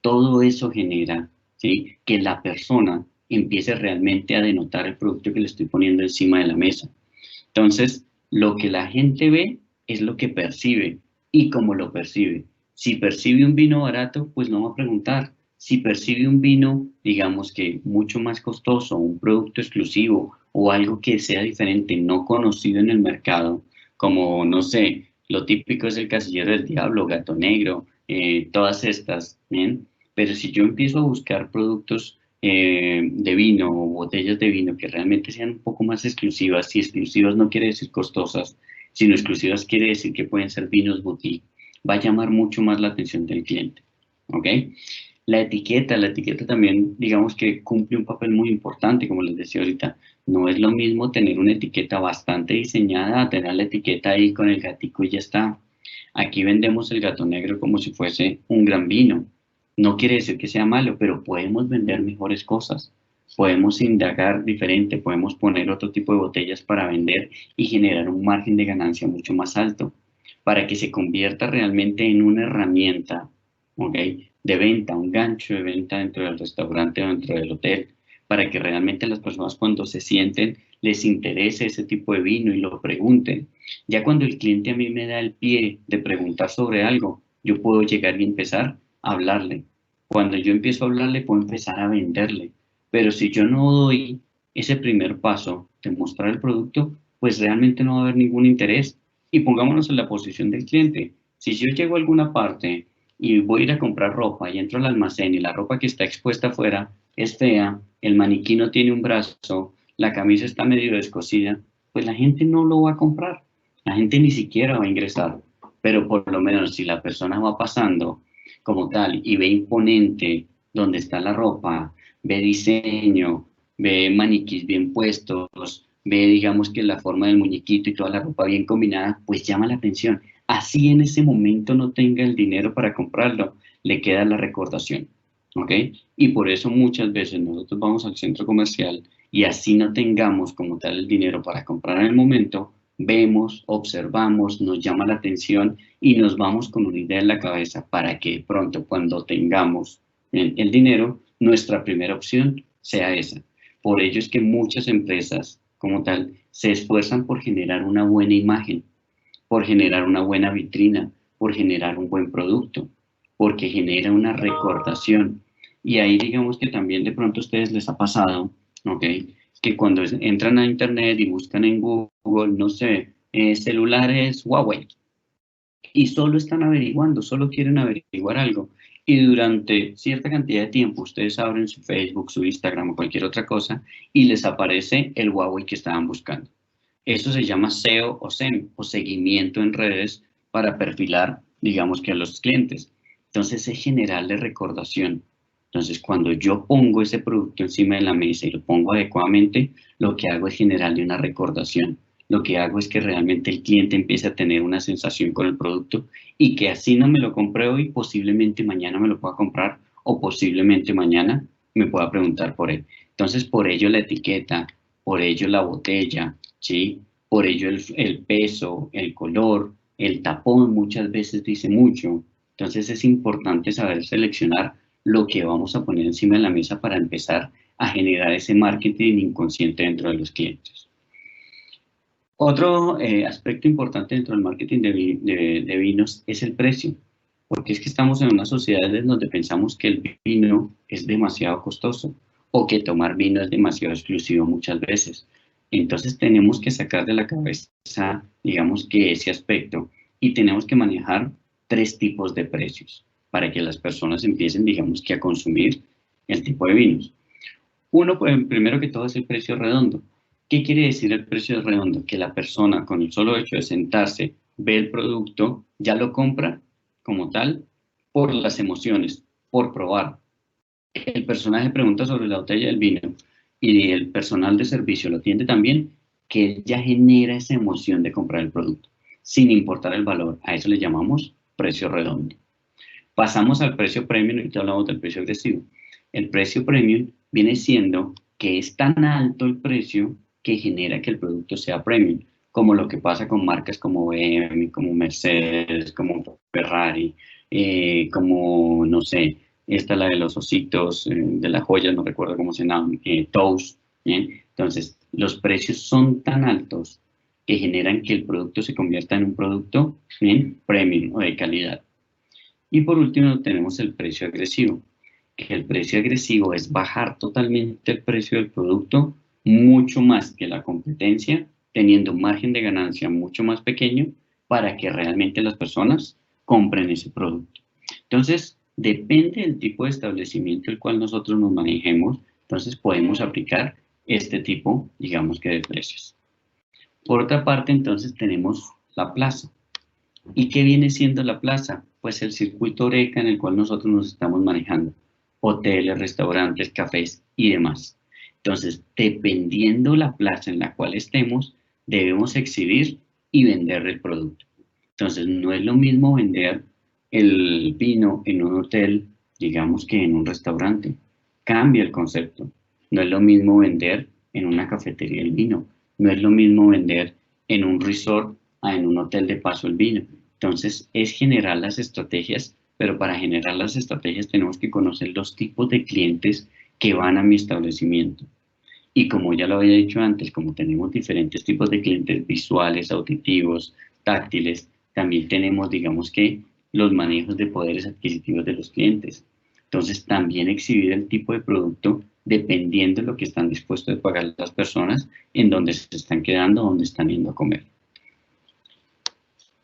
Todo eso genera, ¿sí?, que la persona empiece realmente a denotar el producto que le estoy poniendo encima de la mesa. Entonces, lo que la gente ve es lo que percibe y cómo lo percibe. Si percibe un vino barato, pues no va a preguntar. Si percibe un vino, digamos que mucho más costoso, un producto exclusivo o algo que sea diferente, no conocido en el mercado, como, no sé, lo típico es el Casillero del Diablo, Gato Negro, todas estas, ¿bien? Pero si yo empiezo a buscar productos de vino o botellas de vino que realmente sean un poco más exclusivas, y exclusivas no quiere decir costosas, sino exclusivas quiere decir que pueden ser vinos boutique, va a llamar mucho más la atención del cliente, ¿ok? La etiqueta también, digamos que cumple un papel muy importante, como les decía ahorita. No es lo mismo tener una etiqueta bastante diseñada a tener la etiqueta ahí con el gatico y ya está. Aquí vendemos el Gato Negro como si fuese un gran vino. No quiere decir que sea malo, pero podemos vender mejores cosas. Podemos indagar diferente, podemos poner otro tipo de botellas para vender y generar un margen de ganancia mucho más alto, para que se convierta realmente en una herramienta, ¿ok?, de venta, un gancho de venta dentro del restaurante o dentro del hotel, para que realmente las personas cuando se sienten les interese ese tipo de vino y lo pregunten. Ya cuando el cliente a mí me da el pie de preguntar sobre algo, yo puedo llegar y empezar a hablarle. Cuando yo empiezo a hablarle, puedo empezar a venderle. Pero si yo no doy ese primer paso de mostrar el producto, pues realmente no va a haber ningún interés. Y pongámonos en la posición del cliente. Si yo llego a alguna parte y voy a ir a comprar ropa y entro al almacén y la ropa que está expuesta afuera es fea, el maniquí no tiene un brazo, la camisa está medio descosida, pues la gente no lo va a comprar. La gente ni siquiera va a ingresar. Pero por lo menos si la persona va pasando como tal y ve imponente donde está la ropa, ve diseño, ve maniquís bien puestos, ve, digamos, que la forma del muñequito y toda la ropa bien combinada, pues llama la atención. Así en ese momento no tenga el dinero para comprarlo, le queda la recordación, ¿ok? Y por eso muchas veces nosotros vamos al centro comercial y así no tengamos como tal el dinero para comprar en el momento, vemos, observamos, nos llama la atención y nos vamos con una idea en la cabeza para que pronto cuando tengamos el dinero, nuestra primera opción sea esa. Por ello es que muchas empresas como tal se esfuerzan por generar una buena imagen, por generar una buena vitrina, por generar un buen producto, porque genera una recordación. Y ahí digamos que también de pronto a ustedes les ha pasado, ¿ok?, que cuando entran a internet y buscan en Google, no sé, celulares Huawei, y solo están averiguando, solo quieren averiguar algo. Y durante cierta cantidad de tiempo ustedes abren su Facebook, su Instagram o cualquier otra cosa y les aparece el Huawei que estaban buscando. Eso se llama SEO o SEM o seguimiento en redes para perfilar, digamos, que a los clientes. Entonces es generarle recordación. Entonces cuando yo pongo ese producto encima de la mesa y lo pongo adecuadamente, lo que hago es generarle una recordación. Lo que hago es que realmente el cliente empiece a tener una sensación con el producto y que así no me lo compré hoy, posiblemente mañana me lo pueda comprar o posiblemente mañana me pueda preguntar por él. Entonces, por ello la etiqueta, por ello la botella, ¿sí? Por ello el peso, el color, el tapón muchas veces dice mucho. Entonces es importante saber seleccionar lo que vamos a poner encima de la mesa para empezar a generar ese marketing inconsciente dentro de los clientes. Otro aspecto importante dentro del marketing de vinos es el precio, porque es que estamos en una sociedad en donde pensamos que el vino es demasiado costoso o que tomar vino es demasiado exclusivo muchas veces. Entonces tenemos que sacar de la cabeza, digamos, que ese aspecto y tenemos que manejar tres tipos de precios para que las personas empiecen, digamos, que a consumir el tipo de vinos. Uno, pues, primero que todo, es el precio redondo. ¿Qué quiere decir el precio redondo? Que la persona, con el solo hecho de sentarse, ve el producto, ya lo compra como tal por las emociones, por probar. el personaje pregunta sobre la botella del vino y el personal de servicio lo atiende también, que ya genera esa emoción de comprar el producto, sin importar el valor. A eso le llamamos precio redondo. Pasamos al precio premium, ahorita hablamos del precio agresivo. El precio premium viene siendo que es tan alto el precio que genera que el producto sea premium, como lo que pasa con marcas como BMW, como Mercedes, como Ferrari, como, no sé, esta la de los ositos, de las joyas, no recuerdo cómo se llama, Toast. Entonces, los precios son tan altos que generan que el producto se convierta en un producto premium o de calidad. Y por último tenemos el precio agresivo, que el precio agresivo es bajar totalmente el precio del producto mucho más que la competencia, teniendo un margen de ganancia mucho más pequeño para que realmente las personas compren ese producto. Entonces, depende del tipo de establecimiento el cual nosotros nos manejemos, entonces podemos aplicar este tipo, digamos que de precios. Por otra parte, entonces tenemos la plaza. ¿Y qué viene siendo la plaza? Pues el circuito Oreca en el cual nosotros nos estamos manejando. Hoteles, restaurantes, cafés y demás. Entonces, dependiendo la plaza en la cual estemos, debemos exhibir y vender el producto. Entonces, no es lo mismo vender el vino en un hotel, digamos que en un restaurante. Cambia el concepto. No es lo mismo vender en una cafetería el vino. No es lo mismo vender en un resort a en un hotel de paso el vino. Entonces, es generar las estrategias, pero para generar las estrategias tenemos que conocer los tipos de clientes que van a mi establecimiento. Y como ya lo había dicho antes, como tenemos diferentes tipos de clientes visuales, auditivos, táctiles, también tenemos, digamos que, los manejos de poderes adquisitivos de los clientes. Entonces, también exhibir el tipo de producto dependiendo de lo que están dispuestos a pagar las personas, en donde se están quedando, donde están yendo a comer.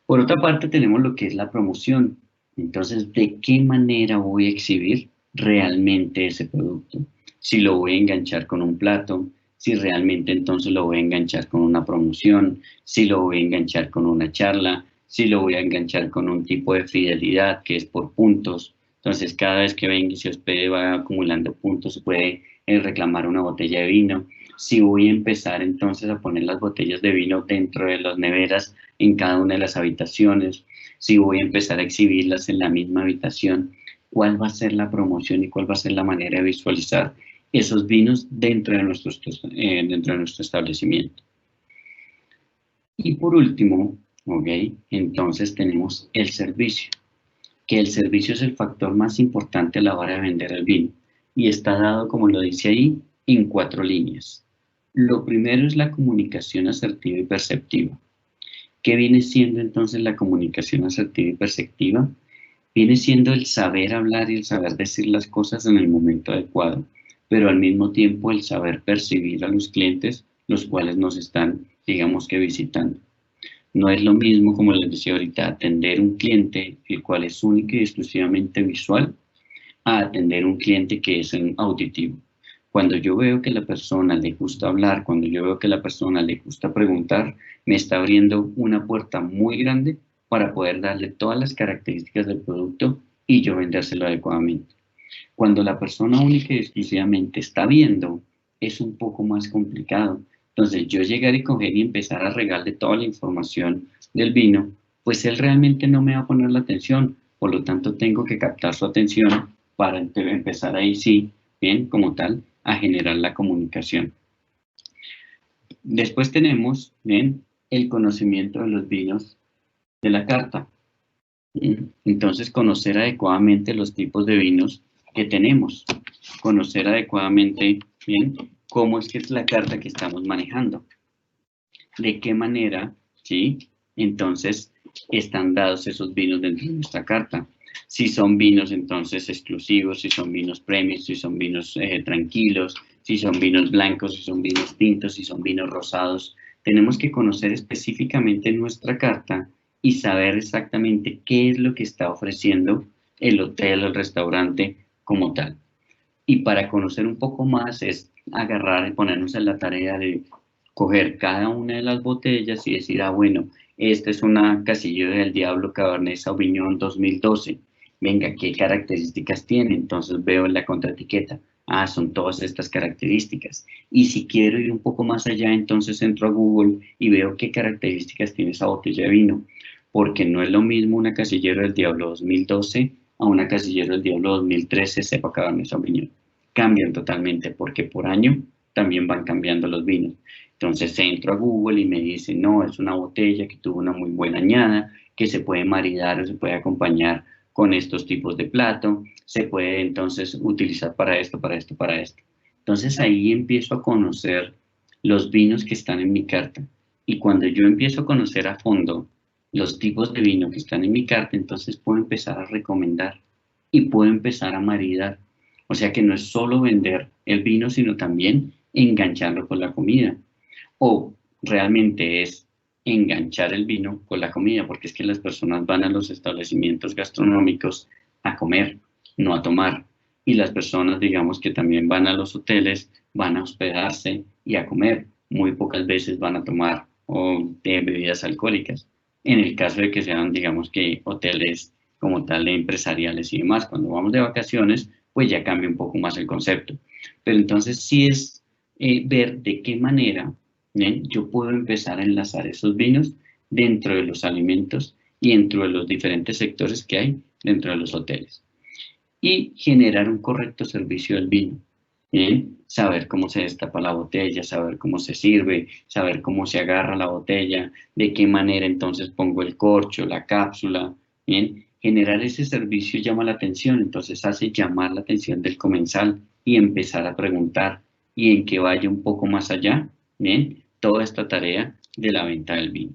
Por otra parte, tenemos lo que es la promoción. Entonces, ¿de qué manera voy a exhibir realmente ese producto? Si lo voy a enganchar con un plato, si realmente entonces lo voy a enganchar con una promoción, si lo voy a enganchar con una charla, si lo voy a enganchar con un tipo de fidelidad que es por puntos. Entonces, cada vez que venga y se hospede va acumulando puntos, se puede reclamar una botella de vino. Si voy a empezar entonces a poner las botellas de vino dentro de las neveras en cada una de las habitaciones, si voy a empezar a exhibirlas en la misma habitación, cuál va a ser la promoción y cuál va a ser la manera de visualizar esos vinos dentro de nuestro establecimiento. Y por último, ¿ok? Entonces tenemos el servicio, que el servicio es el factor más importante a la hora de vender el vino y está dado, como lo dice ahí, en 4 líneas. Lo primero es la comunicación asertiva y perceptiva. ¿Qué viene siendo entonces la comunicación asertiva y perceptiva? Viene siendo el saber hablar y el saber decir las cosas en el momento adecuado, pero al mismo tiempo el saber percibir a los clientes, los cuales nos están, digamos que visitando. No es lo mismo, como les decía ahorita, atender un cliente, el cual es único y exclusivamente visual, a atender un cliente que es auditivo. Cuando yo veo que a la persona le gusta hablar, cuando yo veo que a la persona le gusta preguntar, me está abriendo una puerta muy grande para poder darle todas las características del producto y yo vendérselo adecuadamente. Cuando la persona única y exclusivamente está viendo, es un poco más complicado. Entonces, yo llegar y coger y empezar a regarle toda la información del vino, pues él realmente no me va a poner la atención. Por lo tanto, tengo que captar su atención para empezar ahí sí, bien, como tal, a generar la comunicación. Después tenemos, bien, el conocimiento de los vinos de la carta. Entonces, conocer adecuadamente los tipos de vinos que tenemos, conocer adecuadamente, bien, cómo es que es la carta que estamos manejando, de qué manera, ¿sí? Entonces, están dados esos vinos dentro de nuestra carta. Si son vinos entonces exclusivos, si son vinos premium, si son vinos tranquilos, si son vinos blancos, si son vinos tintos, si son vinos rosados. Tenemos que conocer específicamente nuestra carta y saber exactamente qué es lo que está ofreciendo el hotel o el restaurante como tal. Y para conocer un poco más es agarrar y ponernos en la tarea de coger cada una de las botellas y decir, ah, bueno, esta es una Castillo del Diablo Cabernet Sauvignon 2012. venga, ¿qué características tiene? Entonces veo en la contraetiqueta, son todas estas características. Y si quiero ir un poco más allá, entonces entro a Google y veo qué características tiene esa botella de vino, porque no es lo mismo una Casillero del Diablo 2012 a una Casillero del Diablo 2013 Cepa Cabernet Sauvignon. Cambian totalmente, porque por año también van cambiando los vinos. Entonces entro a Google y me dice, no, es una botella que tuvo una muy buena añada, que se puede maridar o se puede acompañar con estos tipos de plato, se puede entonces utilizar para esto, para esto, para esto. Entonces ahí empiezo a conocer los vinos que están en mi carta. Y cuando yo empiezo a conocer a fondo los tipos de vino que están en mi carta, entonces puedo empezar a recomendar y puedo empezar a maridar. O sea que no es solo vender el vino, sino también engancharlo con la comida. O realmente es enganchar el vino con la comida, porque es que las personas van a los establecimientos gastronómicos a comer, no a tomar. Y las personas, digamos, que también van a los hoteles, van a hospedarse y a comer. Muy pocas veces van a tomar o de bebidas alcohólicas. En el caso de que sean, digamos, que hoteles como tal empresariales y demás, cuando vamos de vacaciones, pues ya cambia un poco más el concepto. Pero entonces sí es ver de qué manera yo puedo empezar a enlazar esos vinos dentro de los alimentos y dentro de los diferentes sectores que hay dentro de los hoteles. Y generar un correcto servicio del vino. Saber cómo se destapa la botella, saber cómo se sirve, saber cómo se agarra la botella, de qué manera entonces pongo el corcho, la cápsula. ¿Bien? Generar ese servicio llama la atención, entonces hace llamar la atención del comensal y empezar a preguntar y en que vaya un poco más allá, ¿bien? Toda esta tarea de la venta del vino.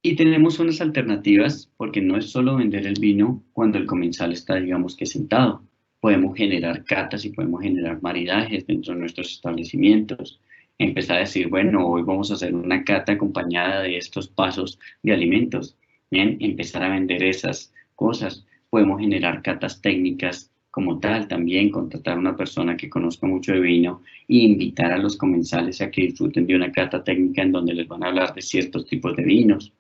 Y tenemos unas alternativas, porque no es solo vender el vino cuando el comensal está, digamos que sentado. Podemos generar catas y podemos generar maridajes dentro de nuestros establecimientos. Empezar a decir, bueno, hoy vamos a hacer una cata acompañada de estos pasos de alimentos. Bien, empezar a vender esas cosas. Podemos generar catas técnicas como tal, también contratar a una persona que conozca mucho de vino e invitar a los comensales a que disfruten de una cata técnica en donde les van a hablar de ciertos tipos de vinos.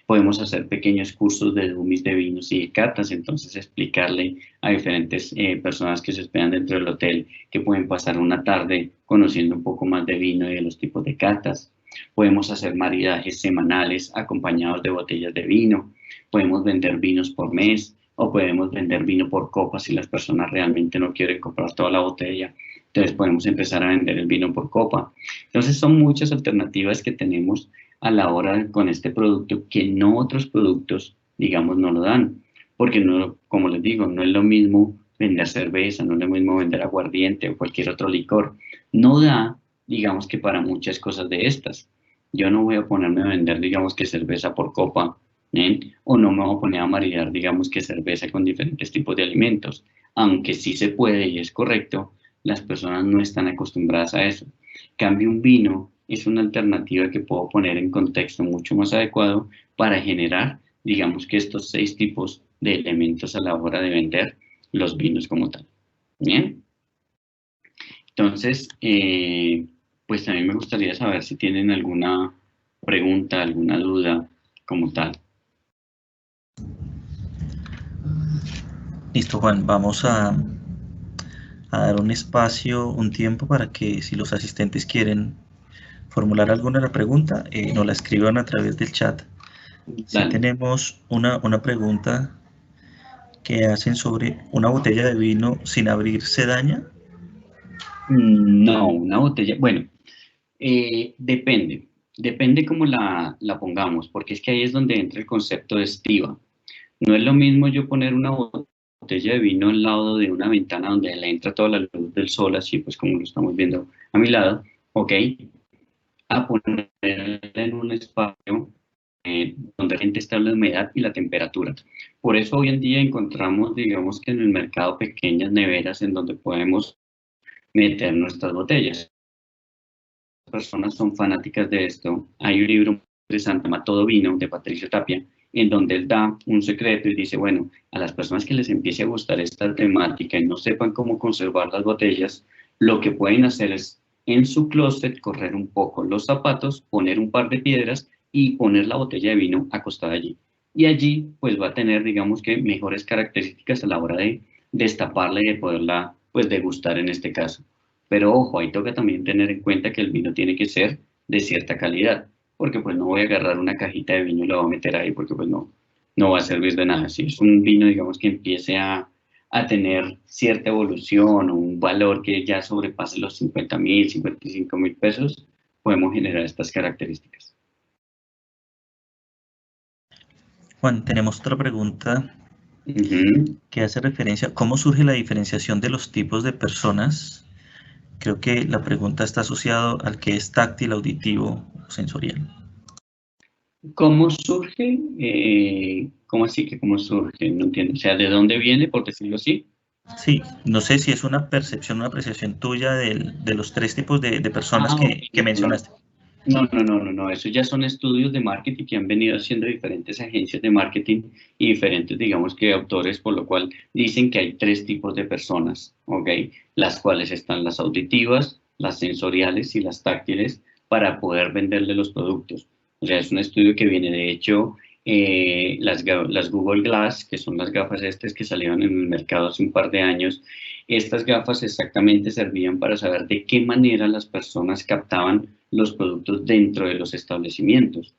Podemos hacer pequeños cursos de dummies de vinos y de catas, entonces explicarle a diferentes personas que se hospedan dentro del hotel que pueden pasar una tarde conociendo un poco más de vino y de los tipos de catas. Podemos hacer maridajes semanales acompañados de botellas de vino. Podemos vender vinos por mes o podemos vender vino por copas si las personas realmente no quieren comprar toda la botella. Entonces podemos empezar a vender el vino por copa. Entonces son muchas alternativas que tenemos a la hora con este producto que no otros productos, digamos, no lo dan. Porque, no, como les digo, no es lo mismo vender cerveza, no es lo mismo vender aguardiente o cualquier otro licor. No da, digamos, que para muchas cosas de estas. Yo no voy a ponerme a vender, digamos, que cerveza por copa, o no me voy a poner a maridar, digamos, que cerveza con diferentes tipos de alimentos. Aunque sí se puede y es correcto, las personas no están acostumbradas a eso. Cambio un vino es una alternativa que puedo poner en contexto mucho más adecuado para generar, digamos que estos 6 tipos de elementos a la hora de vender los vinos como tal. Bien. Entonces, pues a mí me gustaría saber si tienen alguna pregunta, alguna duda como tal. Listo, Juan, vamos a dar un espacio, un tiempo para que si los asistentes quieren formular alguna pregunta, nos la escriban a través del chat. Si tenemos una pregunta que hacen sobre una botella de vino sin abrir, ¿se daña? No, una botella, bueno, depende cómo la pongamos, porque es que ahí es donde entra el concepto de estiva. No es lo mismo yo poner una botella de vino al lado de una ventana donde le entra toda la luz del sol, así pues como lo estamos viendo a mi lado, ¿ok? A ponerla en un espacio donde la gente está la humedad y la temperatura. Por eso hoy en día encontramos, digamos que en el mercado, pequeñas neveras en donde podemos meter nuestras botellas. Las personas son fanáticas de esto. Hay un libro muy interesante, se llama Todo Vino, de Patricio Tapia, en donde él da un secreto y dice, bueno, a las personas que les empiece a gustar esta temática y no sepan cómo conservar las botellas, lo que pueden hacer es en su closet correr un poco los zapatos, poner un par de piedras y poner la botella de vino acostada allí. y allí pues va a tener, digamos que, mejores características a la hora de destaparla y de poderla pues degustar en este caso. Pero ojo, ahí toca también tener en cuenta que el vino tiene que ser de cierta calidad, porque pues no voy a agarrar una cajita de vino y la voy a meter ahí porque pues no va a servir de nada. Si es un vino, digamos, que empiece a tener cierta evolución o un valor que ya sobrepase los 50.000, 55.000 pesos, podemos generar estas características. Juan, tenemos otra pregunta Ujú. que hace referencia a cómo surge la diferenciación de los tipos de personas. Creo que la pregunta está asociada al que es táctil, auditivo o sensorial. ¿Cómo surge? ¿Cómo así que cómo surge? No entiendo. O sea, ¿de dónde viene, por decirlo así? Sí, no sé si es una percepción, una apreciación tuya de los tres tipos de personas Ah, ok, que no, mencionaste. no, eso ya son estudios de marketing que han venido haciendo diferentes agencias de marketing y diferentes, digamos que autores, por lo cual dicen que hay tres tipos de personas, ¿ok? Las cuales están las auditivas, las sensoriales y las táctiles para poder venderle los productos. O sea, es un estudio que viene, de hecho, las Google Glass, que son las gafas estas que salieron en el mercado hace un par de años, estas gafas exactamente servían para saber de qué manera las personas captaban los productos dentro de los establecimientos.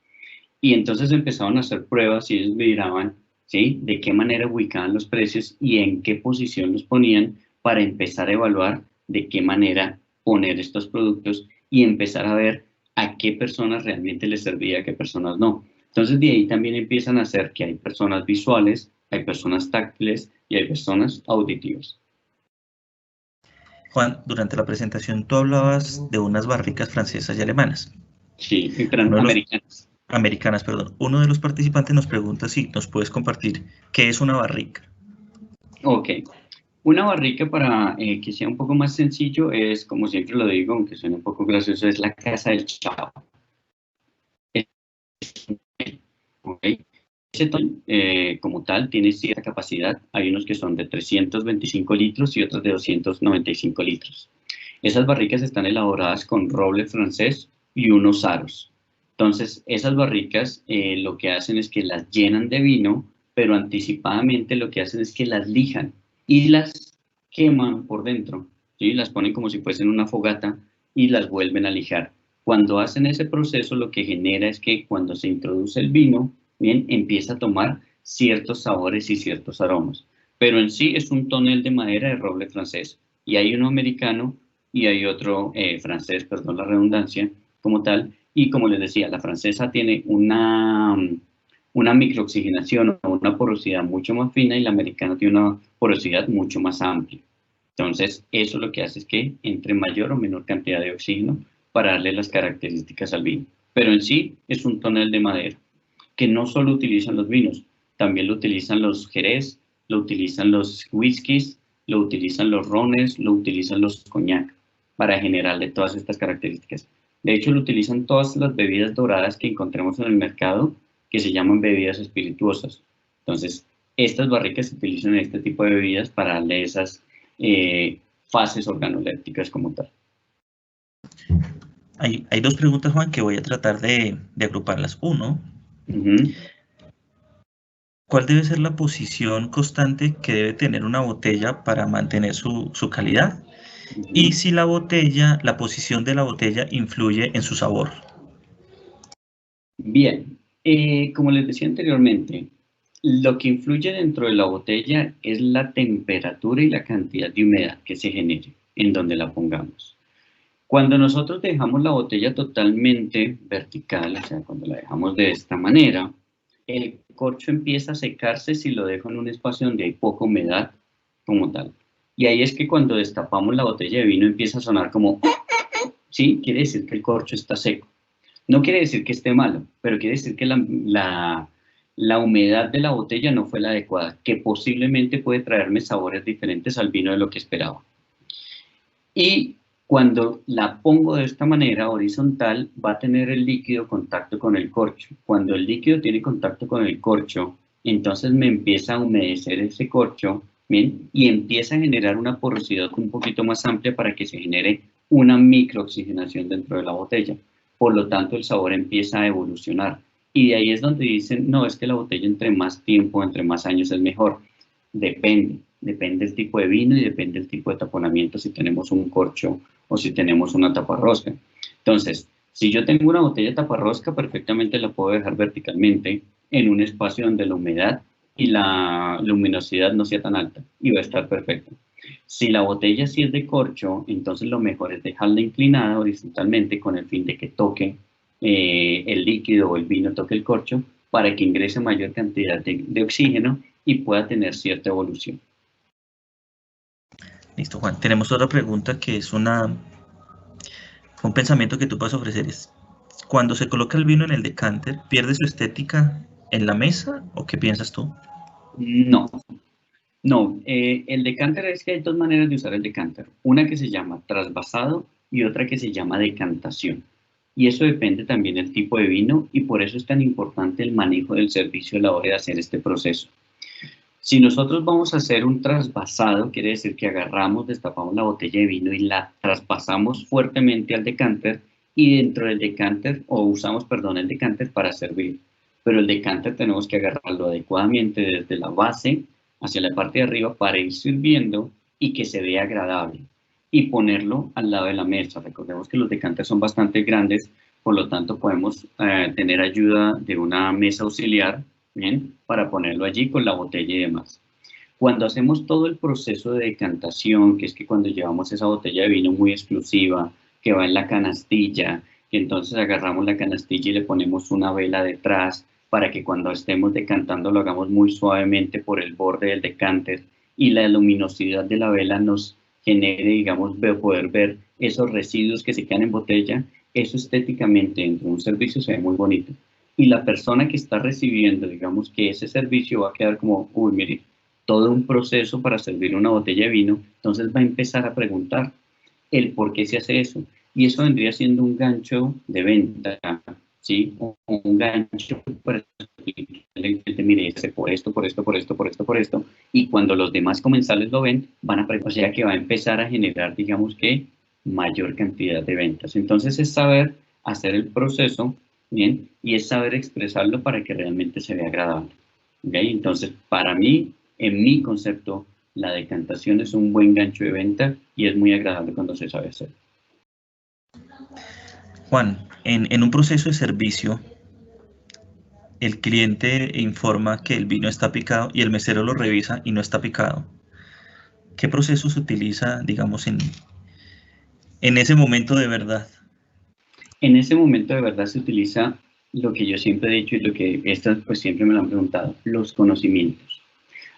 Y entonces empezaron a hacer pruebas y ellos miraban, ¿sí?, de qué manera ubicaban los precios y en qué posición los ponían para empezar a evaluar de qué manera poner estos productos y empezar a ver a qué personas realmente les servía, a qué personas no. Entonces de ahí también empiezan a hacer que hay personas visuales, hay personas táctiles y hay personas auditivas. Juan, durante la presentación tú hablabas de unas barricas francesas y alemanas. Sí, Uno de los americanas. americanas, perdón. Uno de los participantes nos pregunta si nos puedes compartir qué es una barrica. Ok. Una barrica, para que sea un poco más sencillo, es, como siempre lo digo, aunque suene un poco gracioso, es la casa del chavo. ¿Okay? Ese ton, como tal, tiene cierta capacidad. Hay unos que son de 325 litros y otros de 295 litros. Esas barricas están elaboradas con roble francés y unos aros. Entonces, esas barricas lo que hacen es que las llenan de vino, pero anticipadamente lo que hacen es que las lijan y las queman por dentro, ¿sí? Las ponen como si fuesen una fogata y las vuelven a lijar. Cuando hacen ese proceso, lo que genera es que cuando se introduce el vino, bien, empieza a tomar ciertos sabores y ciertos aromas. Pero en sí es un tonel de madera de roble francés. Y hay uno americano y hay otro francés, perdón la redundancia, como tal. Y como les decía, la francesa tiene una microoxigenación o una porosidad mucho más fina y la americana tiene una porosidad mucho más amplia. Entonces, eso lo que hace es que entre mayor o menor cantidad de oxígeno para darle las características al vino. Pero en sí es un tonel de madera, que no solo utilizan los vinos, también lo utilizan los jerez, lo utilizan los whiskies, lo utilizan los rones, lo utilizan los coñac, para generarle todas estas características. De hecho, lo utilizan todas las bebidas doradas que encontremos en el mercado, que se llaman bebidas espirituosas. Entonces, estas barricas se utilizan en este tipo de bebidas para darle esas fases organolépticas como tal. Hay dos preguntas, Juan, que voy a tratar de agruparlas. Uno, ¿cuál debe ser la posición constante que debe tener una botella para mantener su calidad? Y si la botella, la posición de la botella influye en su sabor. Bien, como les decía anteriormente, lo que influye dentro de la botella es la temperatura y la cantidad de humedad que se genere en donde la pongamos. Cuando nosotros dejamos la botella totalmente vertical, o sea, cuando la dejamos de esta manera, el corcho empieza a secarse si lo dejo en un espacio donde hay poca humedad como tal. Y ahí es que cuando destapamos la botella de vino empieza a sonar como, ¿sí? Quiere decir que el corcho está seco. No quiere decir que esté malo, pero quiere decir que la humedad de la botella no fue la adecuada, que posiblemente puede traerme sabores diferentes al vino de lo que esperaba. Y cuando la pongo de esta manera horizontal, va a tener el líquido contacto con el corcho. Cuando el líquido tiene contacto con el corcho, entonces me empieza a humedecer ese corcho, ¿bien? Y empieza a generar una porosidad un poquito más amplia para que se genere una microoxigenación dentro de la botella. Por lo tanto, el sabor empieza a evolucionar Y de ahí es donde dicen, no, es que la botella entre más tiempo, entre más años es mejor. Depende del tipo de vino y depende del tipo de taponamiento, si tenemos un corcho o si tenemos una taparrosca. Entonces, si yo tengo una botella taparrosca, perfectamente la puedo dejar verticalmente en un espacio donde la humedad y la luminosidad no sea tan alta y va a estar perfecto. Si la botella sí es de corcho, entonces lo mejor es dejarla inclinada horizontalmente con el fin de que toque el líquido o el vino, toque el corcho, para que ingrese mayor cantidad de oxígeno y pueda tener cierta evolución. Listo, Juan. Tenemos otra pregunta que es un pensamiento que tú puedes ofrecer. Es, cuando se coloca el vino en el decanter, ¿pierde su estética en la mesa o qué piensas tú? No, no. El decanter, es que hay dos maneras de usar el decanter. Una que se llama trasvasado y otra que se llama decantación. Y eso depende también del tipo de vino y por eso es tan importante el manejo del servicio a la hora de hacer este proceso. Si nosotros vamos a hacer un trasvasado, quiere decir que agarramos, destapamos la botella de vino y la traspasamos fuertemente al decanter y dentro del decanter, o usamos, perdón, el decanter para servir. Pero el decanter tenemos que agarrarlo adecuadamente desde la base hacia la parte de arriba para ir sirviendo y que se vea agradable. Y ponerlo al lado de la mesa. Recordemos que los decanters son bastante grandes, por lo tanto podemos tener ayuda de una mesa auxiliar, ¿bien? Para ponerlo allí con la botella y demás. Cuando hacemos todo el proceso de decantación, que es que cuando llevamos esa botella de vino muy exclusiva, que va en la canastilla, que entonces agarramos la canastilla y le ponemos una vela detrás, para que cuando estemos decantando lo hagamos muy suavemente por el borde del decanter y la luminosidad de la vela nos genere, digamos, poder ver esos residuos que se quedan en botella, eso estéticamente dentro de un servicio se ve muy bonito. Y la persona que está recibiendo, digamos que ese servicio va a quedar como, uy, mire, todo un proceso para servir una botella de vino, entonces va a empezar a preguntar el por qué se hace eso. Y eso vendría siendo un gancho de venta, ¿sí? Un gancho para el cliente, mire, ese por esto, por esto, por esto, por esto, por esto. Y cuando los demás comensales lo ven, van a preguntar, o sea que va a empezar a generar, digamos que, mayor cantidad de ventas. Entonces es saber hacer el proceso, ¿bien? Y es saber expresarlo para que realmente se vea agradable. ¿Okay? Entonces, para mí, en mi concepto, la decantación es un buen gancho de venta y es muy agradable cuando se sabe hacer. Juan, en un proceso de servicio, el cliente informa que el vino está picado y el mesero lo revisa y no está picado. ¿Qué proceso se utiliza, digamos, en ese momento de verdad? En ese momento de verdad se utiliza lo que yo siempre he dicho y lo que estas pues siempre me lo han preguntado, los conocimientos.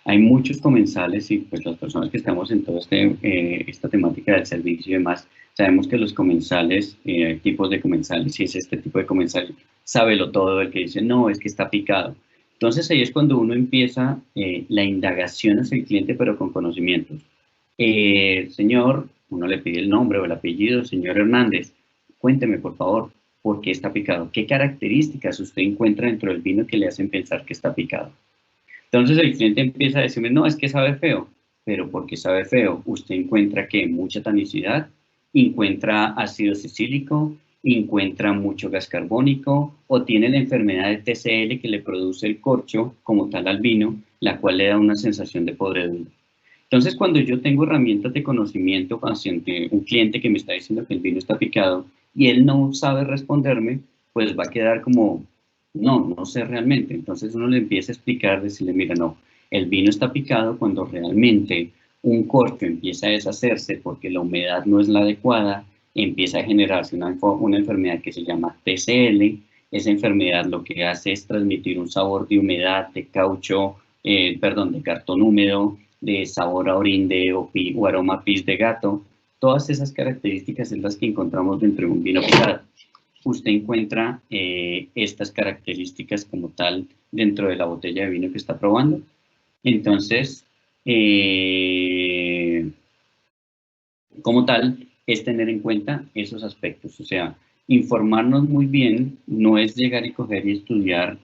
Hay muchos comensales y pues las personas que estamos en toda esta temática del servicio y demás, sabemos que los comensales, tipos de comensales, si es este tipo de comensal, sábelo todo, el que dice, no, es que está picado. Entonces ahí es cuando uno empieza la indagación hacia el cliente, pero con conocimientos. Señor, uno le pide el nombre o el apellido, señor Hernández, cuénteme por favor, ¿por qué está picado? ¿Qué características usted encuentra dentro del vino que le hacen pensar que está picado? Entonces el cliente empieza a decirme, no, es que sabe feo, pero ¿por qué sabe feo? Usted encuentra que mucha tanicidad, encuentra ácido cicílico, encuentra mucho gas carbónico o tiene la enfermedad de TCL que le produce el corcho como tal al vino, la cual le da una sensación de podredumbre. Entonces, cuando yo tengo herramientas de conocimiento paciente, un cliente que me está diciendo que el vino está picado y él no sabe responderme, pues va a quedar como, no sé realmente. Entonces uno le empieza a explicar, decirle, mira, no, el vino está picado cuando realmente un corcho empieza a deshacerse porque la humedad no es la adecuada, empieza a generarse una enfermedad que se llama TCL. Esa enfermedad lo que hace es transmitir un sabor de humedad, de caucho, de cartón húmedo, de sabor a orín o aroma a pis de gato. Todas esas características son las que encontramos dentro de un vino picado. Usted encuentra estas características como tal dentro de la botella de vino que está probando. Entonces, como tal, es tener en cuenta esos aspectos. O sea, informarnos muy bien no es llegar y coger y estudiar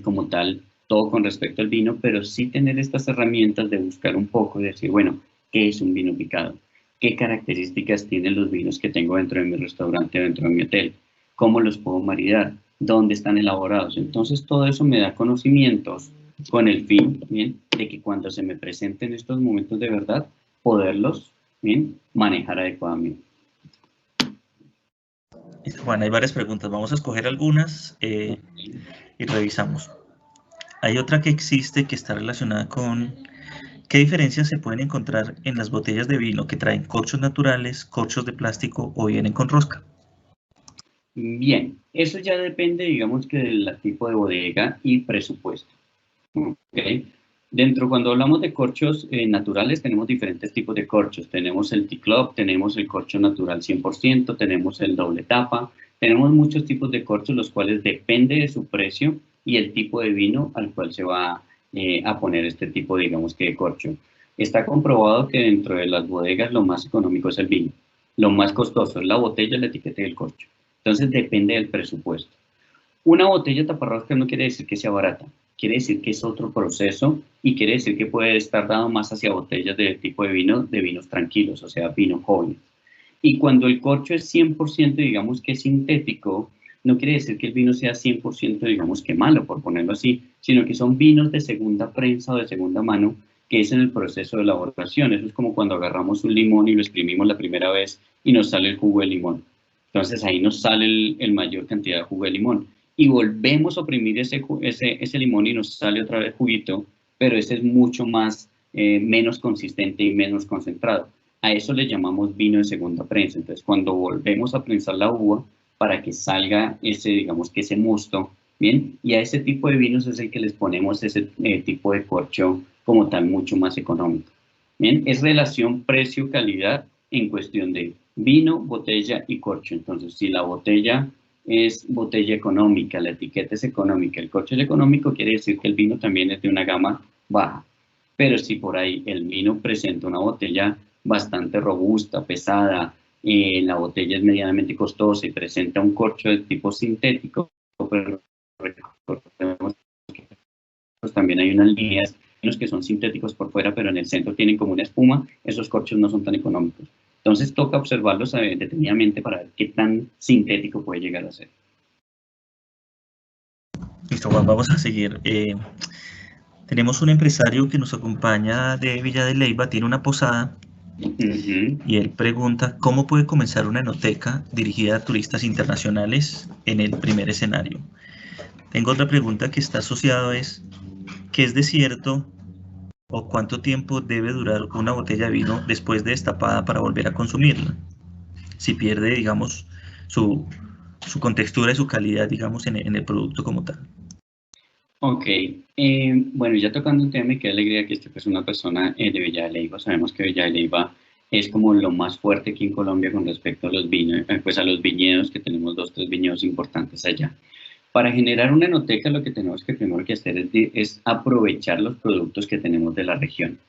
como tal todo con respecto al vino, pero sí tener estas herramientas de buscar un poco y decir, bueno, ¿qué es un vino picado? ¿Qué características tienen los vinos que tengo dentro de mi restaurante, dentro de mi hotel? ¿Cómo los puedo maridar? dónde están elaborados. Entonces todo eso me da conocimientos con el fin, ¿bien?, de que cuando se me presenten estos momentos de verdad, poderlos, ¿bien?, manejar adecuadamente. Juan, hay varias preguntas. Vamos a escoger algunas y revisamos. Hay otra que existe que está relacionada con ¿qué diferencias se pueden encontrar en las botellas de vino que traen corchos naturales, corchos de plástico o vienen con rosca? Bien, eso ya depende, digamos, que del tipo de bodega y presupuesto. ¿Okay? Dentro, cuando hablamos de corchos naturales, tenemos diferentes tipos de corchos. Tenemos el T-Club, tenemos el corcho natural 100%, tenemos el doble tapa, tenemos muchos tipos de corchos, los cuales depende de su precio y el tipo de vino al cual se va a poner este tipo, digamos, que de corcho. Está comprobado que dentro de las bodegas lo más económico es el vino. Lo más costoso es la botella, la etiqueta y el corcho. Entonces depende del presupuesto. Una botella taparrosca no quiere decir que sea barata, quiere decir que es otro proceso y quiere decir que puede estar dado más hacia botellas de tipo de vinos tranquilos, o sea, vinos jóvenes. Y cuando el corcho es 100%, digamos que sintético, no quiere decir que el vino sea 100%, digamos que malo, por ponerlo así, sino que son vinos de segunda prensa o de segunda mano, que es en el proceso de elaboración. Eso es como cuando agarramos un limón y lo exprimimos la primera vez y nos sale el jugo de limón. Entonces ahí nos sale el mayor cantidad de jugo de limón. Y volvemos a oprimir ese limón y nos sale otra vez juguito, pero ese es mucho más, menos consistente y menos concentrado. A eso le llamamos vino de segunda prensa. Entonces, cuando volvemos a prensar la uva para que salga ese, digamos que ese mosto, ¿bien? Y a ese tipo de vinos es el que les ponemos ese tipo de corcho como tal mucho más económico. ¿Bien? Es relación precio-calidad en cuestión de vino, botella y corcho. Entonces, si la botella es botella económica, la etiqueta es económica, el corcho es económico, quiere decir que el vino también es de una gama baja. Pero si por ahí el vino presenta una botella bastante robusta, pesada, la botella es medianamente costosa y presenta un corcho de tipo sintético, pero recordemos que pues también hay unas líneas que son sintéticos por fuera, pero en el centro tienen como una espuma, esos corchos no son tan económicos. Entonces toca observarlos detenidamente para ver qué tan sintético puede llegar a ser. Listo, Juan, vamos a seguir. Tenemos un empresario que nos acompaña de Villa de Leyva, tiene una posada y él pregunta cómo puede comenzar una enoteca dirigida a turistas internacionales en el primer escenario. Tengo otra pregunta que está asociada es ¿qué es desierto o cuánto tiempo debe durar una botella de vino después de destapada para volver a consumirla? Si pierde, digamos, su contextura y su calidad, digamos, en el producto como tal. Ok, bueno, ya tocando un tema, me queda alegría que es una persona de Villa de Leyva. Sabemos que Villa de Leyva es como lo más fuerte aquí en Colombia con respecto a los vinos, pues a los viñedos, que tenemos 2, 3 viñedos importantes allá. Para generar una enoteca lo que tenemos que primero que hacer es aprovechar los productos que tenemos de la región.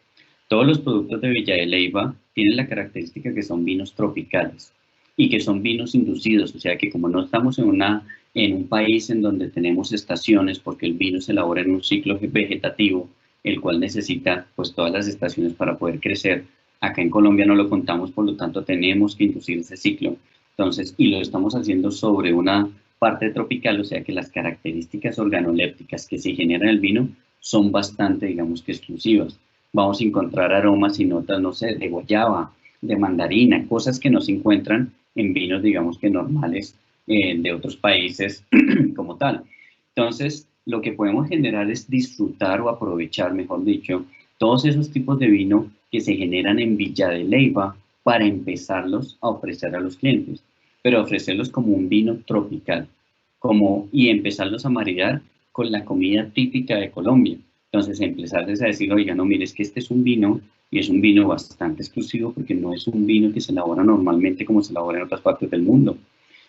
Todos los productos de Villa de Leyva tienen la característica que son vinos tropicales y que son vinos inducidos, o sea que como no estamos en un país en donde tenemos estaciones, porque el vino se elabora en un ciclo vegetativo, el cual necesita pues todas las estaciones para poder crecer. Acá en Colombia no lo contamos, por lo tanto tenemos que inducir ese ciclo. Entonces, y lo estamos haciendo sobre una parte tropical, o sea que las características organolépticas que se generan en el vino son bastante, digamos que exclusivas. Vamos a encontrar aromas y notas, no sé, de guayaba, de mandarina, cosas que no se encuentran en vinos, digamos que normales de otros países como tal. Entonces, lo que podemos generar es disfrutar o aprovechar, mejor dicho, todos esos tipos de vino que se generan en Villa de Leyva para empezarlos a ofrecer a los clientes, pero ofrecerlos como un vino tropical y empezarlos a maridar con la comida típica de Colombia. Entonces, empezarles a decir, oiga, no, mire, es que este es un vino y es un vino bastante exclusivo porque no es un vino que se elabora normalmente como se elabora en otras partes del mundo.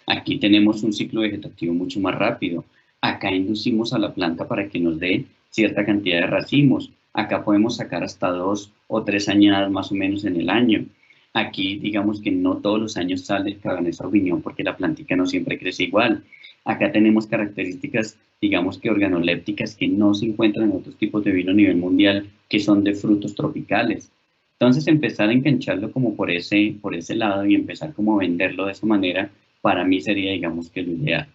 Aquí tenemos un ciclo vegetativo mucho más rápido. Acá inducimos a la planta para que nos dé cierta cantidad de racimos. Acá podemos sacar hasta 2 o 3 añadas más o menos en el año. Aquí, digamos que no todos los años sale el Cabernet Sauvignon porque la plantica no siempre crece igual. Acá tenemos características, digamos que organolépticas que no se encuentran en otros tipos de vino a nivel mundial, que son de frutos tropicales. Entonces, empezar a engancharlo como por ese lado y empezar como a venderlo de esa manera, para mí sería, digamos que lo ideal.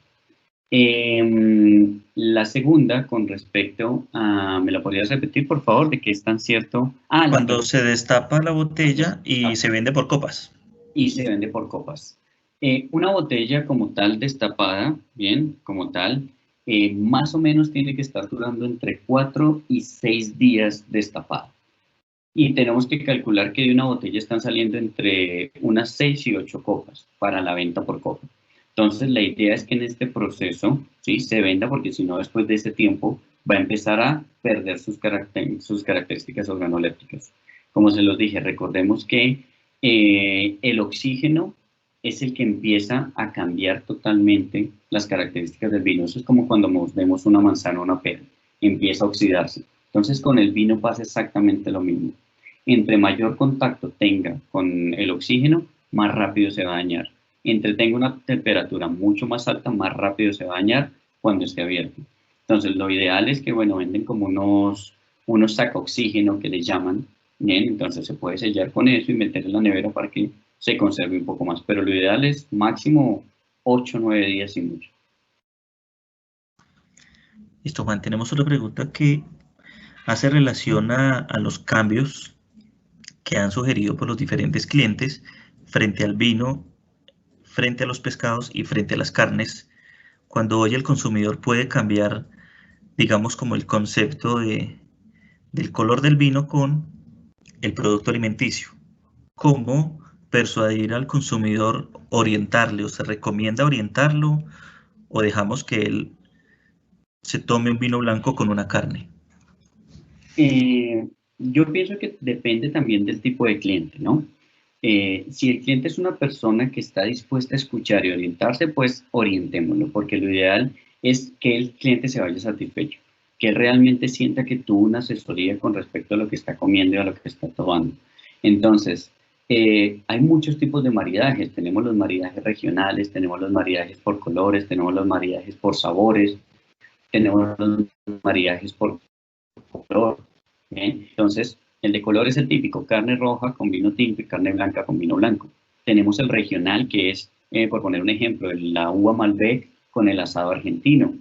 La segunda, con respecto a, ¿me la podrías repetir, por favor, de qué es tan cierto? Cuando se destapa la botella y se vende por copas. Y se vende por copas. Una botella como tal destapada, bien, como tal, más o menos tiene que estar durando entre 4 y 6 días destapada. Y tenemos que calcular que de una botella están saliendo entre unas 6 y 8 copas para la venta por copa. Entonces, la idea es que en este proceso, ¿sí?, se venda, porque si no, después de ese tiempo va a empezar a perder sus características organolépticas. Como se los dije, recordemos que el oxígeno es el que empieza a cambiar totalmente las características del vino. Eso es como cuando vemos una manzana o una pera, empieza a oxidarse. Entonces, con el vino pasa exactamente lo mismo. Entre mayor contacto tenga con el oxígeno, más rápido se va a dañar. Entre tenga una temperatura mucho más alta, más rápido se va a dañar cuando esté abierto. Entonces, lo ideal es que, bueno, venden como unos saca-oxígeno que le llaman, bien, entonces se puede sellar con eso y meter en la nevera para que se conserve un poco más. Pero lo ideal es máximo 8 o 9 días y mucho. Listo, Juan, tenemos otra pregunta que hace relación a los cambios que han sugerido por los diferentes clientes frente al vino, frente a los pescados y frente a las carnes, cuando hoy el consumidor puede cambiar, digamos, como el concepto del color del vino con el producto alimenticio. ¿Cómo persuadir al consumidor, orientarle, o se recomienda orientarlo, o dejamos que él se tome un vino blanco con una carne? Yo pienso que depende también del tipo de cliente, ¿no? Si el cliente es una persona que está dispuesta a escuchar y orientarse, pues orientémoslo, porque lo ideal es que el cliente se vaya satisfecho, que él realmente sienta que tuvo una asesoría con respecto a lo que está comiendo y a lo que está tomando. Entonces, hay muchos tipos de maridajes. Tenemos los maridajes regionales, tenemos los maridajes por colores, tenemos los maridajes por sabores, tenemos los maridajes por color. ¿Bien? Entonces, el de color es el típico, carne roja con vino tinto y carne blanca con vino blanco. Tenemos el regional, que es, por poner un ejemplo, la uva Malbec con el asado argentino,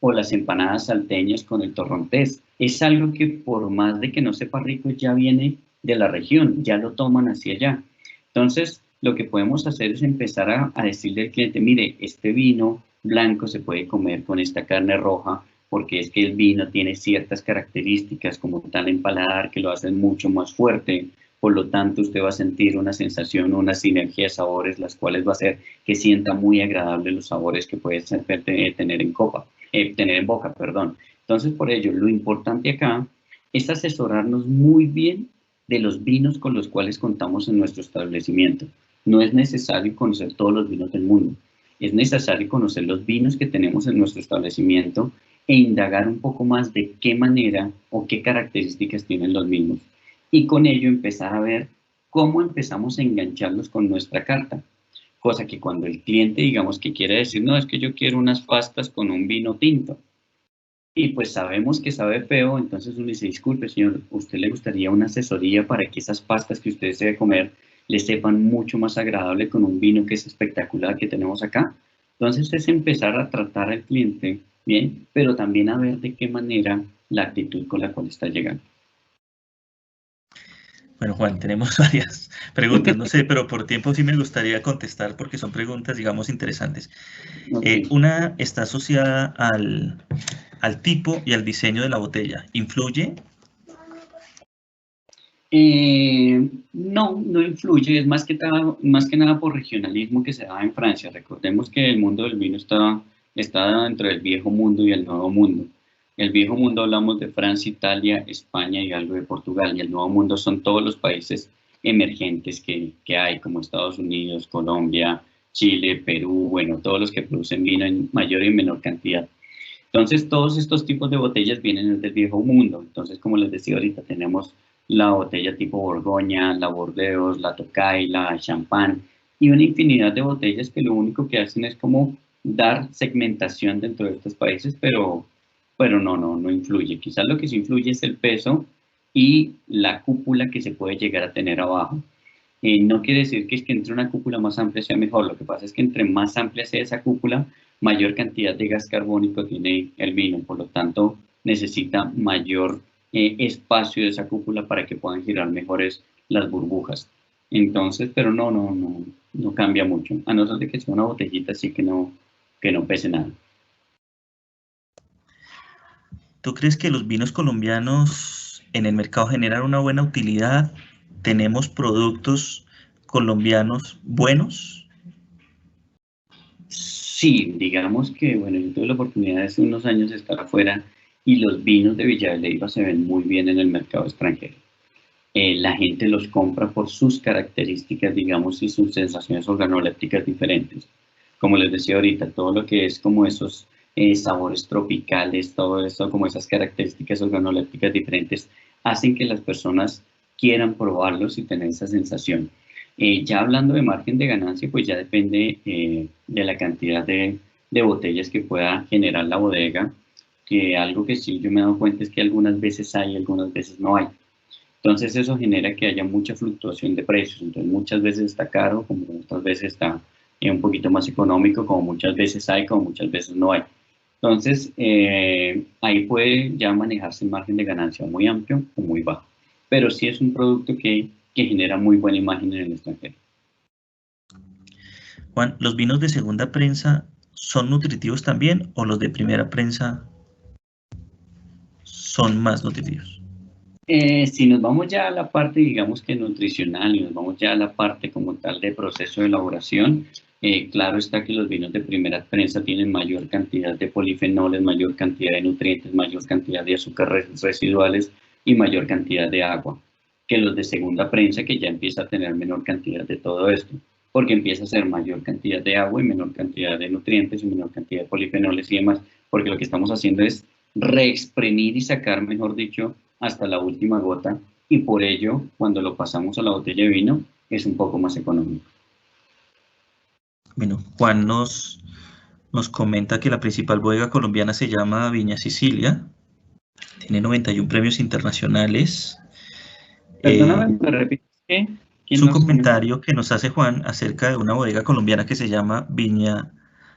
o las empanadas salteñas con el torrontés. Es algo que, por más de que no sepa rico, ya viene de la región, ya lo toman hacia allá. Entonces, lo que podemos hacer es empezar a decirle al cliente, mire, este vino blanco se puede comer con esta carne roja, porque es que el vino tiene ciertas características como tal en paladar que lo hacen mucho más fuerte. Por lo tanto, usted va a sentir una sensación, una sinergia de sabores, las cuales va a hacer que sienta muy agradable los sabores que puede tener en tener en boca, perdón. Entonces, por ello, lo importante acá es asesorarnos muy bien de los vinos con los cuales contamos en nuestro establecimiento. No es necesario conocer todos los vinos del mundo. Es necesario conocer los vinos que tenemos en nuestro establecimiento e indagar un poco más de qué manera o qué características tienen los mismos. Y con ello empezar a ver cómo empezamos a engancharlos con nuestra carta. Cosa que cuando el cliente, digamos, que quiere decir, no, es que yo quiero unas pastas con un vino tinto. Y pues sabemos que sabe feo, entonces uno dice, disculpe señor, ¿usted le gustaría una asesoría para que esas pastas que usted desea comer le sepan mucho más agradable con un vino que es espectacular que tenemos acá? Entonces es empezar a tratar al cliente bien, pero también a ver de qué manera la actitud con la cual está llegando. Bueno, Juan, tenemos varias preguntas, no sé, pero por tiempo sí me gustaría contestar porque son preguntas, digamos, interesantes. Okay. Una está asociada al tipo y al diseño de la botella. ¿Influye? No, no influye, es más que nada por regionalismo que se da en Francia. Recordemos que el mundo del vino está entre el viejo mundo y el nuevo mundo. El viejo mundo hablamos de Francia, Italia, España y algo de Portugal, y el nuevo mundo son todos los países emergentes que hay, como Estados Unidos, Colombia, Chile, Perú, bueno, todos los que producen vino en mayor y menor cantidad. Entonces, todos estos tipos de botellas vienen del viejo mundo. Entonces, como les decía ahorita, tenemos la botella tipo Borgoña, la Bordeaux, la Tokay, la Champán y una infinidad de botellas que lo único que hacen es como dar segmentación dentro de estos países, pero no influye. Quizás lo que sí influye es el peso y la cúpula que se puede llegar a tener abajo. No quiere decir que es que entre una cúpula más amplia sea mejor, lo que pasa es que entre más amplia sea esa cúpula, mayor cantidad de gas carbónico tiene el vino, por lo tanto necesita mayor espacio de esa cúpula para que puedan girar mejores las burbujas. Entonces, pero no cambia mucho, a no ser de que sea una botellita así que no pese nada. ¿Tú crees que los vinos colombianos en el mercado generan una buena utilidad? ¿Tenemos productos colombianos buenos? Sí, digamos que, bueno, yo tuve la oportunidad hace unos años de estar afuera y los vinos de Villa de Leyva se ven muy bien en el mercado extranjero. La gente los compra por sus características, digamos, y sus sensaciones organolépticas diferentes. Como les decía ahorita, todo lo que es como esos sabores tropicales, todo eso, como esas características organolépticas diferentes, hacen que las personas quieran probarlos y tener esa sensación. Ya hablando de margen de ganancia, pues ya depende de la cantidad de botellas que pueda generar la bodega, que algo que sí yo me he dado cuenta es que algunas veces hay, algunas veces no hay. Entonces eso genera que haya mucha fluctuación de precios. Entonces muchas veces está caro, como otras veces está un poquito más económico, como muchas veces hay, como muchas veces no hay. Entonces ahí puede ya manejarse el margen de ganancia muy amplio o muy bajo. Pero sí es un producto que genera muy buena imagen en el extranjero. Juan, ¿los vinos de segunda prensa son nutritivos también o los de primera prensa son más nutritivos? Si nos vamos ya a la parte, digamos que nutricional, y nos vamos ya a la parte como tal de proceso de elaboración, claro está que los vinos de primera prensa tienen mayor cantidad de polifenoles, mayor cantidad de nutrientes, mayor cantidad de azúcares residuales y mayor cantidad de agua que los de segunda prensa, que ya empieza a tener menor cantidad de todo esto, porque empieza a ser mayor cantidad de agua y menor cantidad de nutrientes y menor cantidad de polifenoles y demás, porque lo que estamos haciendo es reexprimir y sacar, mejor dicho, hasta la última gota, y por ello, cuando lo pasamos a la botella de vino, es un poco más económico. Bueno, Juan nos comenta que la principal bodega colombiana se llama Viña Sicilia, tiene 91 premios internacionales. Perdóname, ¿me repites qué? Es ¿Quién un nos comenta? comentario que nos hace Juan acerca de una bodega colombiana que se llama Viña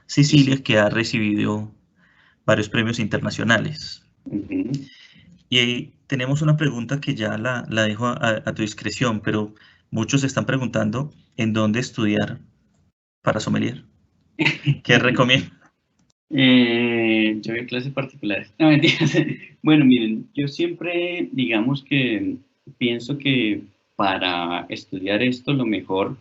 Sicilia, que ha recibido varios premios internacionales. Uh-huh. Y ahí tenemos una pregunta que ya la dejo a tu discreción, pero muchos están preguntando en dónde estudiar para sommelier. ¿Qué recomiendo? Yo doy clases particulares. No, mentiras. Bueno, miren, yo siempre, digamos que pienso que para estudiar esto, lo mejor,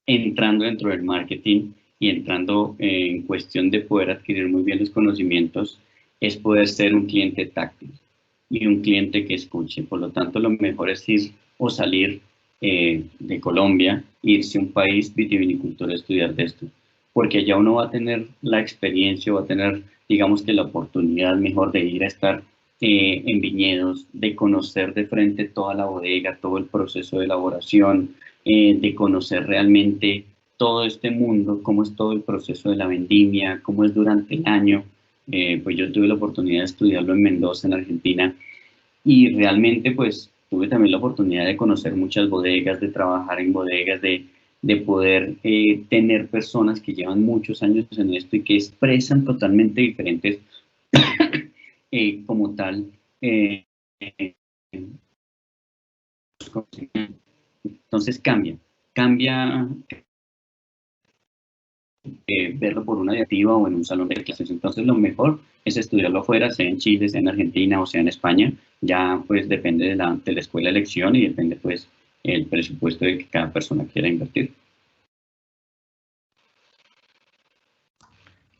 entrando dentro del marketing y entrando en cuestión de poder adquirir muy bien los conocimientos, es poder ser un cliente táctil y un cliente que escuche. Por lo tanto, lo mejor es ir o salir de Colombia, irse a un país vitivinicultor a estudiar de esto, porque allá uno va a tener la experiencia, va a tener, digamos que la oportunidad mejor de ir a estar en viñedos, de conocer de frente toda la bodega, todo el proceso de elaboración, de conocer realmente todo este mundo, cómo es todo el proceso de la vendimia, cómo es durante el año. Pues yo tuve la oportunidad de estudiarlo en Mendoza, en Argentina, y realmente pues tuve también la oportunidad de conocer muchas bodegas, de trabajar en bodegas, de poder tener personas que llevan muchos años en esto y que expresan totalmente diferentes como tal. Entonces cambia verlo por una directiva o en un salón de clases. Entonces lo mejor es estudiarlo afuera, sea en Chile, sea en Argentina o sea en España. Ya pues depende de la escuela de elección y depende pues el presupuesto de que cada persona quiera invertir.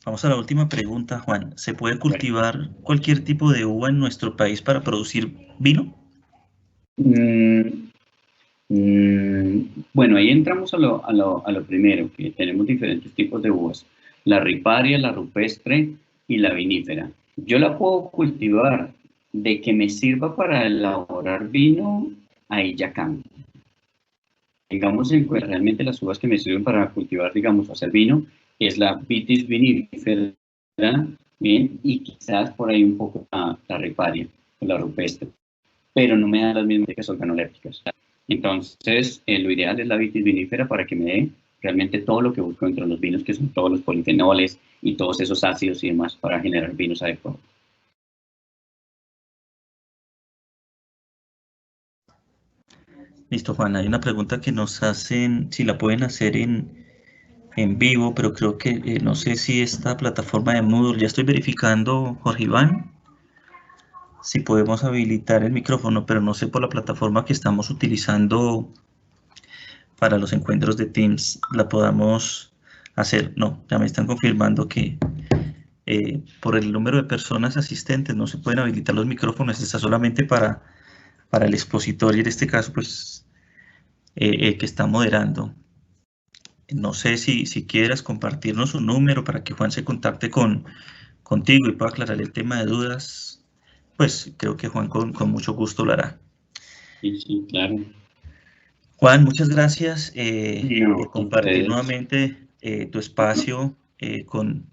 Vamos a la última pregunta, Juan. ¿Se puede Bueno, cultivar cualquier tipo de uva en nuestro país para producir vino? mm, bueno, ahí entramos a lo primero, que tenemos diferentes tipos de uvas. La riparia, la rupestre y la vinífera. Yo la puedo cultivar de que me sirva para elaborar vino, ahí ya cambia. Digamos, en cuenta realmente las uvas que me sirven para cultivar, digamos, hacer vino, es la Vitis vinifera, bien, y quizás por ahí un poco la riparia o la rupestre, pero no me dan las mismas organolépticas. Entonces, lo ideal es la vitis vinífera para que me dé realmente todo lo que busco dentro de los vinos, que son todos los polifenoles y todos esos ácidos y demás para generar vinos adecuados. Listo, Juan. Hay una pregunta que nos hacen, si la pueden hacer en vivo, pero creo que no sé si esta plataforma de Moodle, ya estoy verificando, Jorge Iván, si podemos habilitar el micrófono, pero no sé por la plataforma que estamos utilizando para los encuentros de Teams la podamos hacer. No, ya me están confirmando que por el número de personas asistentes no se pueden habilitar los micrófonos, está solamente para el expositor y en este caso pues el que está moderando. No sé si quieras compartirnos un número para que Juan se contacte contigo y pueda aclarar el tema de dudas, pues creo que Juan con mucho gusto lo hará. Sí, sí, claro. Juan, muchas gracias No, por compartir ustedes. nuevamente tu espacio con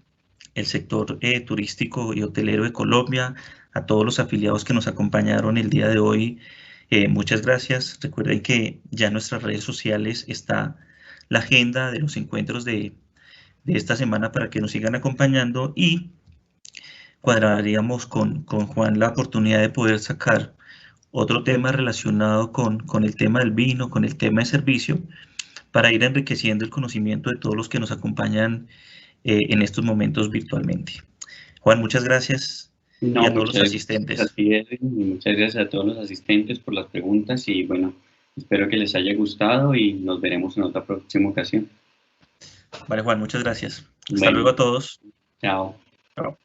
el sector turístico y hotelero de Colombia, a todos los afiliados que nos acompañaron el día de hoy. Muchas gracias. Recuerden que ya en nuestras redes sociales está la agenda de los encuentros de esta semana para que nos sigan acompañando y cuadraríamos con Juan la oportunidad de poder sacar otro tema relacionado con el tema del vino, con el tema de servicio, para ir enriqueciendo el conocimiento de todos los que nos acompañan en estos momentos virtualmente. Juan, muchas gracias y No, a todos los muchas gracias a asistentes. ti, Edwin, y muchas gracias a todos los asistentes por las preguntas y bueno, espero que les haya gustado y nos veremos en otra próxima ocasión. Vale, Juan, muchas gracias. Hasta luego Bueno, a todos. chao. Chao.